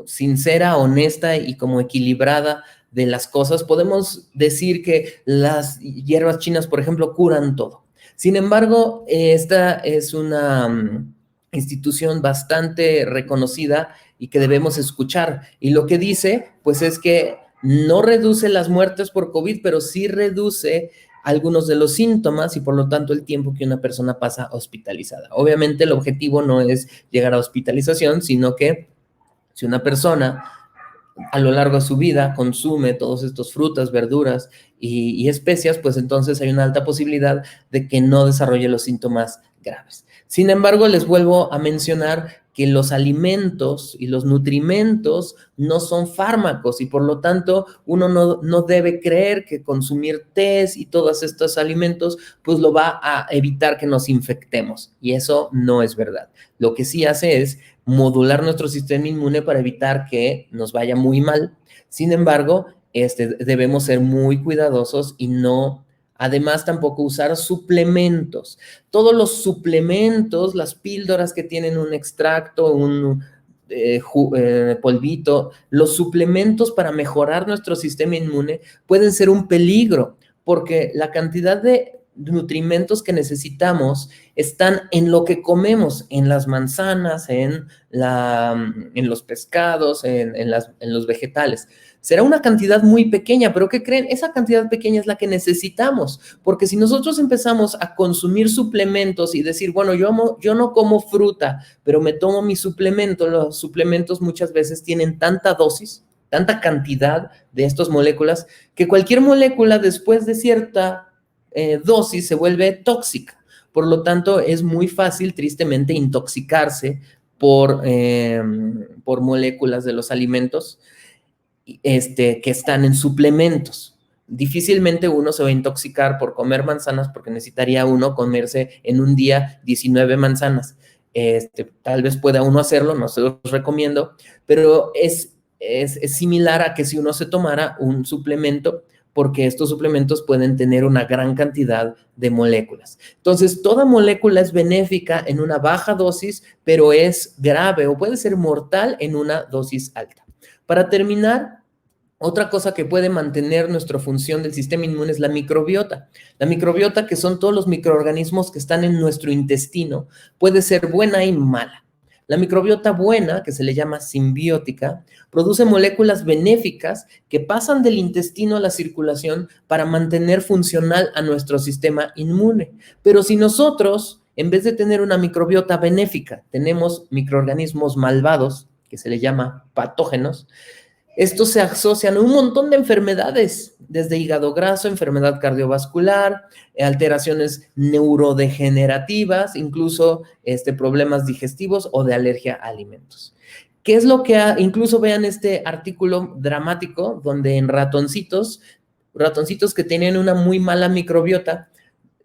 sincera, honesta y como equilibrada de las cosas. Podemos decir que las hierbas chinas, por ejemplo, curan todo. Sin embargo, esta es una institución bastante reconocida y que debemos escuchar. Y lo que dice, pues es que no reduce las muertes por COVID, pero sí reduce algunos de los síntomas y por lo tanto el tiempo que una persona pasa hospitalizada. Obviamente el objetivo no es llegar a hospitalización, sino que si una persona a lo largo de su vida consume todos estos frutas, verduras y especias, pues entonces hay una alta posibilidad de que no desarrolle los síntomas graves. Sin embargo, les vuelvo a mencionar que los alimentos y los nutrimentos no son fármacos y por lo tanto uno no debe creer que consumir tés y todos estos alimentos pues lo va a evitar que nos infectemos y eso no es verdad. Lo que sí hace es modular nuestro sistema inmune para evitar que nos vaya muy mal. Sin embargo, debemos ser muy cuidadosos y no, además tampoco usar suplementos. Todos los suplementos, las píldoras que tienen un extracto, un polvito, los suplementos para mejorar nuestro sistema inmune pueden ser un peligro porque la cantidad de nutrimentos que necesitamos están en lo que comemos, en las manzanas, en los pescados, en los vegetales. Será una cantidad muy pequeña, pero ¿qué creen? Esa cantidad pequeña es la que necesitamos, porque si nosotros empezamos a consumir suplementos y decir, bueno, yo no como fruta, pero me tomo mi suplemento, los suplementos muchas veces tienen tanta dosis, tanta cantidad de estas moléculas, que cualquier molécula después de cierta dosis se vuelve tóxica. Por lo tanto, es muy fácil, tristemente, intoxicarse por moléculas de los alimentos que están en suplementos. Difícilmente uno se va a intoxicar por comer manzanas porque necesitaría uno comerse en un día 19 manzanas. Tal vez pueda uno hacerlo, no se los recomiendo, pero es similar a que si uno se tomara un suplemento, porque estos suplementos pueden tener una gran cantidad de moléculas. Entonces, toda molécula es benéfica en una baja dosis, pero es grave o puede ser mortal en una dosis alta. Para terminar, otra cosa que puede mantener nuestra función del sistema inmune es la microbiota. La microbiota, que son todos los microorganismos que están en nuestro intestino, puede ser buena y mala. La microbiota buena, que se le llama simbiótica, produce moléculas benéficas que pasan del intestino a la circulación para mantener funcional a nuestro sistema inmune. Pero si nosotros, en vez de tener una microbiota benéfica, tenemos microorganismos malvados, que se le llama patógenos, estos se asocian a un montón de enfermedades, desde hígado graso, enfermedad cardiovascular, alteraciones neurodegenerativas, incluso problemas digestivos o de alergia a alimentos. ¿Qué es lo que incluso vean este artículo dramático donde en ratoncitos que tenían una muy mala microbiota,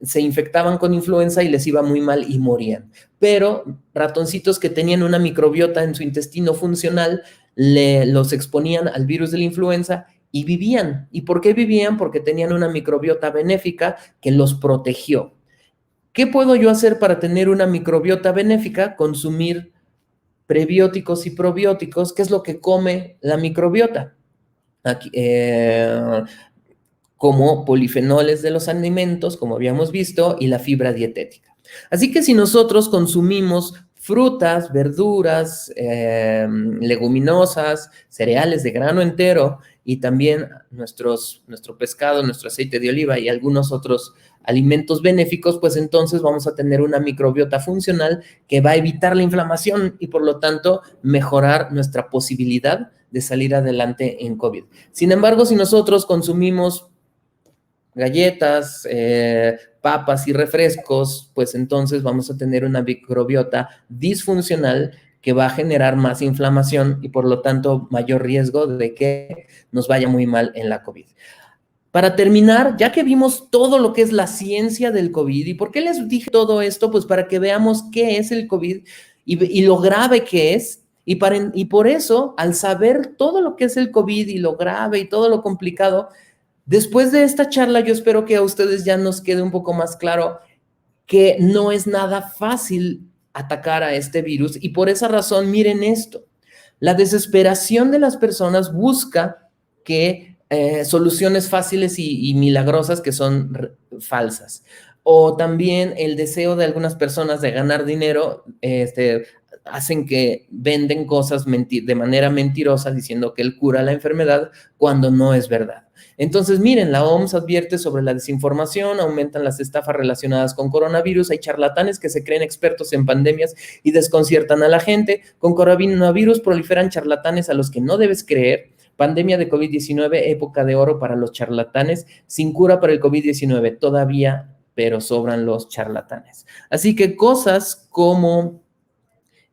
se infectaban con influenza y les iba muy mal y morían. Pero ratoncitos que tenían una microbiota en su intestino funcional, los exponían al virus de la influenza y vivían. ¿Y por qué vivían? Porque tenían una microbiota benéfica que los protegió. ¿Qué puedo yo hacer para tener una microbiota benéfica? Consumir prebióticos y probióticos. ¿Qué es lo que come la microbiota? Aquí, como polifenoles de los alimentos, como habíamos visto, y la fibra dietética. Así que si nosotros consumimos frutas, verduras, leguminosas, cereales de grano entero y también nuestro pescado, nuestro aceite de oliva y algunos otros alimentos benéficos, pues entonces vamos a tener una microbiota funcional que va a evitar la inflamación y por lo tanto mejorar nuestra posibilidad de salir adelante en COVID. Sin embargo, si nosotros consumimos galletas, papas y refrescos, pues entonces vamos a tener una microbiota disfuncional que va a generar más inflamación y por lo tanto mayor riesgo de que nos vaya muy mal en la COVID. Para terminar, ya que vimos todo lo que es la ciencia del COVID, ¿y por qué les dije todo esto? Pues para que veamos qué es el COVID y lo grave que es. Y por eso, al saber todo lo que es el COVID y lo grave y todo lo complicado, Después de esta charla, yo espero que a ustedes ya nos quede un poco más claro que no es nada fácil atacar a este virus y por esa razón, miren esto. La desesperación de las personas busca que soluciones fáciles y milagrosas que son falsas. O también el deseo de algunas personas de ganar dinero, hacen que venden cosas de manera mentirosa diciendo que él cura la enfermedad cuando no es verdad. Entonces, miren, la OMS advierte sobre la desinformación, aumentan las estafas relacionadas con coronavirus, hay charlatanes que se creen expertos en pandemias y desconciertan a la gente. Con coronavirus proliferan charlatanes a los que no debes creer. Pandemia de COVID-19, época de oro para los charlatanes, sin cura para el COVID-19 todavía, pero sobran los charlatanes. Así que cosas como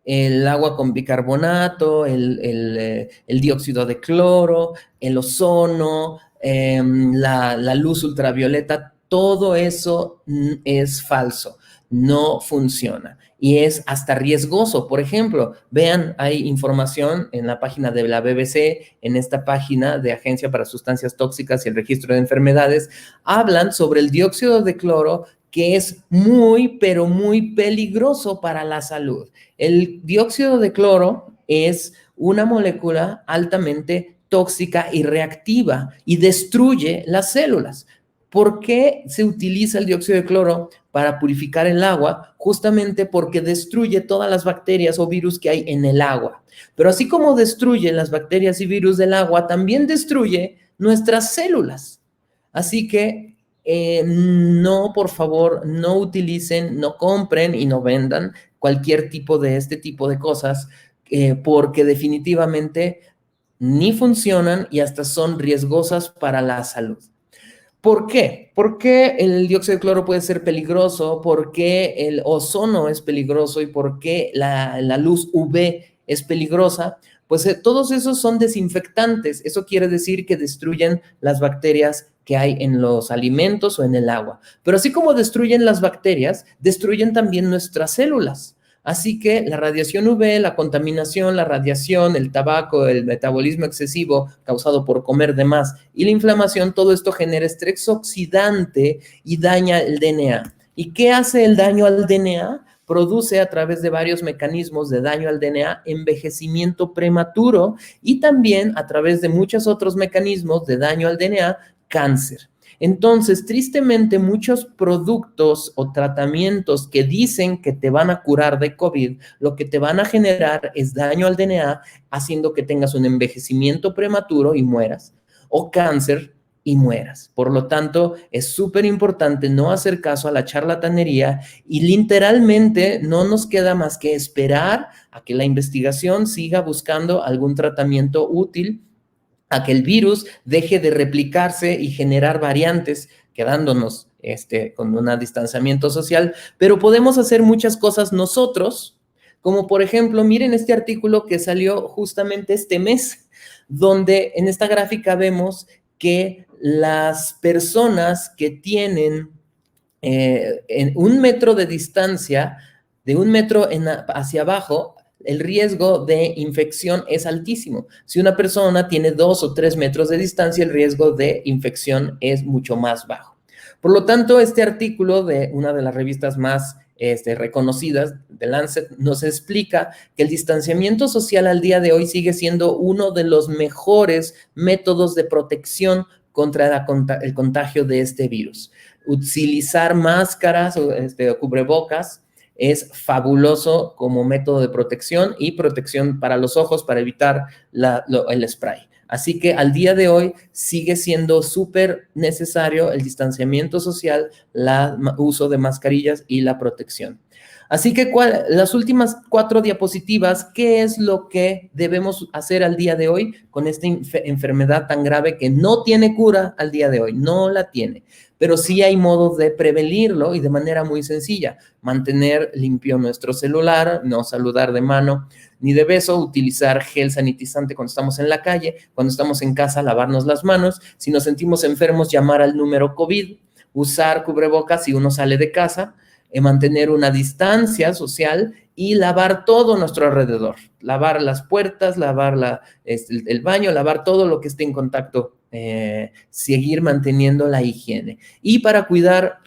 el agua con bicarbonato, el dióxido de cloro, el ozono, la luz ultravioleta, todo eso es falso, no funciona y es hasta riesgoso. Por ejemplo, vean, hay información en la página de la BBC, en esta página de Agencia para Sustancias Tóxicas y el Registro de Enfermedades, hablan sobre el dióxido de cloro, que es muy, pero muy peligroso para la salud. El dióxido de cloro es una molécula altamente tóxica y reactiva y destruye las células. ¿Por qué se utiliza el dióxido de cloro para purificar el agua? Justamente porque destruye todas las bacterias o virus que hay en el agua. Pero así como destruye las bacterias y virus del agua, también destruye nuestras células. Así que no, por favor, no utilicen, no compren y no vendan cualquier tipo de este tipo de cosas, porque definitivamente ni funcionan y hasta son riesgosas para la salud. ¿Por qué? ¿Por qué el dióxido de cloro puede ser peligroso? ¿Por qué el ozono es peligroso? ¿Y por qué la luz UV es peligrosa? Pues todos esos son desinfectantes. Eso quiere decir que destruyen las bacterias que hay en los alimentos o en el agua. Pero así como destruyen las bacterias, destruyen también nuestras células. Así que la radiación UV, la contaminación, la radiación, el tabaco, el metabolismo excesivo causado por comer de más y la inflamación, todo esto genera estrés oxidante y daña el DNA. ¿Y qué hace el daño al DNA? Produce a través de varios mecanismos de daño al DNA envejecimiento prematuro y también a través de muchos otros mecanismos de daño al DNA, cáncer. Entonces, tristemente, muchos productos o tratamientos que dicen que te van a curar de COVID, lo que te van a generar es daño al DNA, haciendo que tengas un envejecimiento prematuro y mueras, o cáncer y mueras. Por lo tanto, es súper importante no hacer caso a la charlatanería y literalmente no nos queda más que esperar a que la investigación siga buscando algún tratamiento útil, a que el virus deje de replicarse y generar variantes, quedándonos con un distanciamiento social, pero podemos hacer muchas cosas nosotros, como por ejemplo, miren este artículo que salió justamente este mes, donde en esta gráfica vemos que las personas que tienen en 1 metro de distancia, de 1 metro hacia abajo, el riesgo de infección es altísimo. Si una persona tiene 2 o 3 metros de distancia, el riesgo de infección es mucho más bajo. Por lo tanto, este artículo de una de las revistas más reconocidas, de Lancet, nos explica que el distanciamiento social al día de hoy sigue siendo uno de los mejores métodos de protección contra el contagio de este virus. Utilizar máscaras o cubrebocas es fabuloso como método de protección y protección para los ojos para evitar el spray. Así que al día de hoy sigue siendo súper necesario el distanciamiento social, el uso de mascarillas y la protección. Así que las últimas 4 diapositivas, ¿qué es lo que debemos hacer al día de hoy con esta enfermedad tan grave que no tiene cura al día de hoy? No la tiene, pero sí hay modos de prevenirlo y de manera muy sencilla. Mantener limpio nuestro celular, no saludar de mano ni de beso, utilizar gel sanitizante cuando estamos en la calle, cuando estamos en casa, lavarnos las manos. Si nos sentimos enfermos, llamar al número COVID, usar cubrebocas si uno sale de casa, mantener una distancia social y lavar todo nuestro alrededor. Lavar las puertas, lavar el baño, lavar todo lo que esté en contacto seguir manteniendo la higiene. Y para cuidar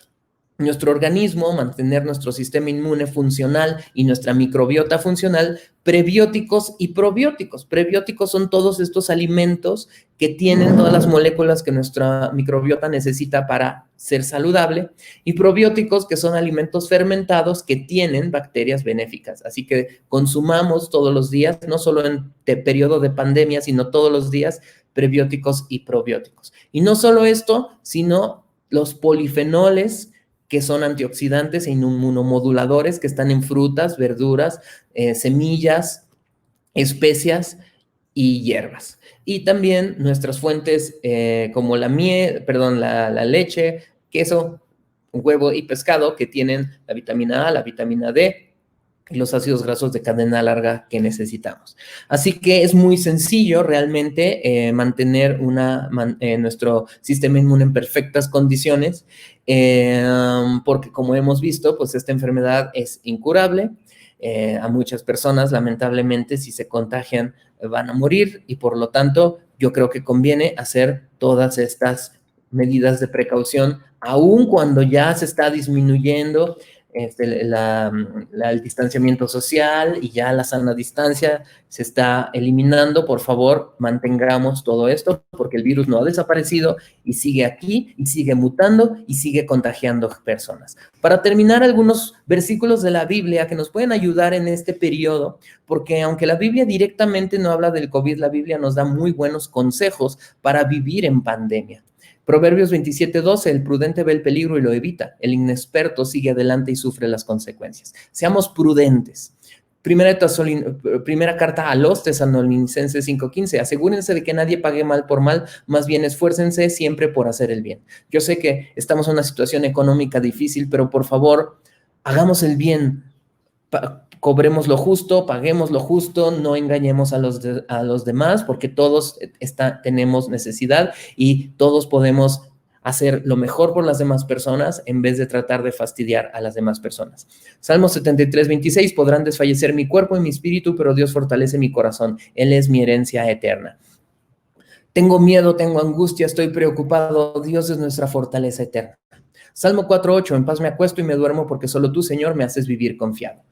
nuestro organismo, mantener nuestro sistema inmune funcional y nuestra microbiota funcional, prebióticos y probióticos. Prebióticos son todos estos alimentos que tienen todas las moléculas que nuestra microbiota necesita para ser saludable, y probióticos, que son alimentos fermentados que tienen bacterias benéficas. Así que consumamos todos los días, no solo en periodo de pandemia, sino todos los días, prebióticos y probióticos. Y no solo esto, sino los polifenoles, que son antioxidantes e inmunomoduladores, que están en frutas, verduras, semillas, especias y hierbas. Y también nuestras fuentes como la miel, perdón, la leche, queso, huevo y pescado, que tienen la vitamina A, la vitamina D y los ácidos grasos de cadena larga que necesitamos. Así que es muy sencillo realmente mantener nuestro sistema inmune en perfectas condiciones, porque como hemos visto, pues esta enfermedad es incurable. A muchas personas, lamentablemente, si se contagian, van a morir, y por lo tanto, yo creo que conviene hacer todas estas medidas de precaución, aun cuando ya se está disminuyendo el distanciamiento social y ya la sana distancia se está eliminando. Por favor, mantengamos todo esto, porque el virus no ha desaparecido y sigue aquí y sigue mutando y sigue contagiando personas. Para terminar, algunos versículos de la Biblia que nos pueden ayudar en este periodo, porque aunque la Biblia directamente no habla del COVID, la Biblia nos da muy buenos consejos para vivir en pandemia. Proverbios 27:12, el prudente ve el peligro y lo evita, el inexperto sigue adelante y sufre las consecuencias. Seamos prudentes. Primera carta a los Tesalonicenses 5:15, asegúrense de que nadie pague mal por mal, más bien esfuércense siempre por hacer el bien. Yo sé que estamos en una situación económica difícil, pero por favor, hagamos el bien, cobremos lo justo, paguemos lo justo, no engañemos a los demás, porque todos tenemos necesidad y todos podemos hacer lo mejor por las demás personas en vez de tratar de fastidiar a las demás personas. Salmo 73:26, podrán desfallecer mi cuerpo y mi espíritu, pero Dios fortalece mi corazón, Él es mi herencia eterna. Tengo miedo, tengo angustia, estoy preocupado, Dios es nuestra fortaleza eterna. Salmo 4:8, en paz me acuesto y me duermo porque solo tú, Señor, me haces vivir confiado.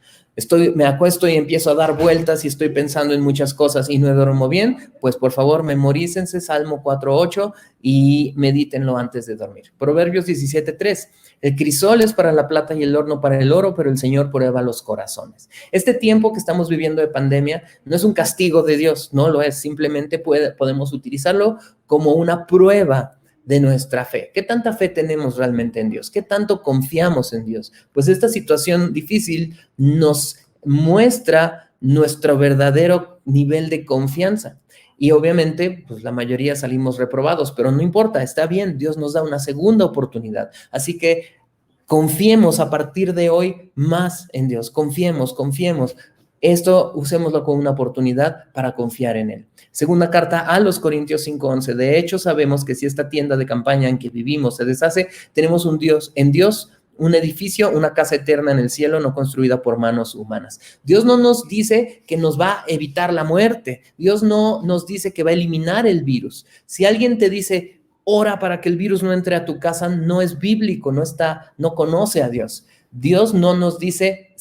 Me acuesto y empiezo a dar vueltas y estoy pensando en muchas cosas y no duermo bien, pues por favor memorícense Salmo 4:8 y medítenlo antes de dormir. Proverbios 17:3, el crisol es para la plata y el horno para el oro, pero el Señor prueba los corazones. Este tiempo que estamos viviendo de pandemia no es un castigo de Dios, no lo es, simplemente podemos utilizarlo como una prueba de nuestra fe. ¿Qué tanta fe tenemos realmente en Dios? ¿Qué tanto confiamos en Dios? Pues esta situación difícil nos muestra nuestro verdadero nivel de confianza. Y obviamente, pues la mayoría salimos reprobados, pero no importa, está bien, Dios nos da una segunda oportunidad. Así que confiemos a partir de hoy más en Dios, confiemos. Esto usémoslo como una oportunidad para confiar en Él. Segunda carta a los Corintios 5:11. De hecho, sabemos que si esta tienda de campaña en que vivimos se deshace, tenemos en Dios un edificio, una casa eterna en el cielo, no construida por manos humanas. Dios no nos dice que nos va a evitar la muerte. Dios no nos dice que va a eliminar el virus. Si alguien te dice, ora para que el virus no entre a tu casa, no es bíblico, no conoce a Dios. Dios no nos dice,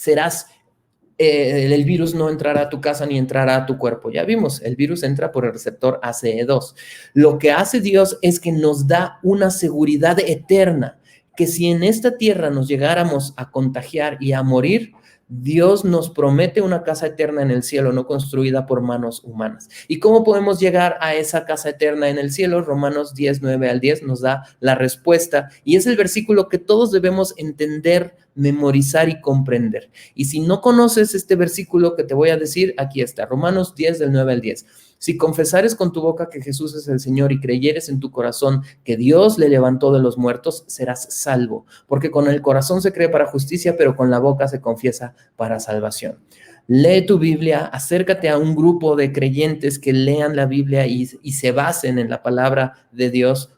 el virus no entrará a tu casa ni entrará a tu cuerpo. Ya vimos, el virus entra por el receptor ACE2. Lo que hace Dios es que nos da una seguridad eterna, que si en esta tierra nos llegáramos a contagiar y a morir, Dios nos promete una casa eterna en el cielo, no construida por manos humanas. ¿Y cómo podemos llegar a esa casa eterna en el cielo? Romanos 10:9-10 nos da la respuesta, y es el versículo que todos debemos entender, memorizar y comprender. Y si no conoces este versículo que te voy a decir, aquí está, Romanos 10, del 9-10. Si confesares con tu boca que Jesús es el Señor y creyeres en tu corazón que Dios le levantó de los muertos, serás salvo. Porque con el corazón se cree para justicia, pero con la boca se confiesa para salvación. Lee tu Biblia, acércate a un grupo de creyentes que lean la Biblia y se basen en la palabra de Dios,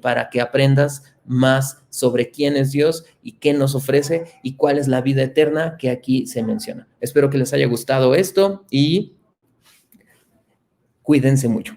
para que aprendas más sobre quién es Dios y qué nos ofrece y cuál es la vida eterna que aquí se menciona. Espero que les haya gustado esto y cuídense mucho.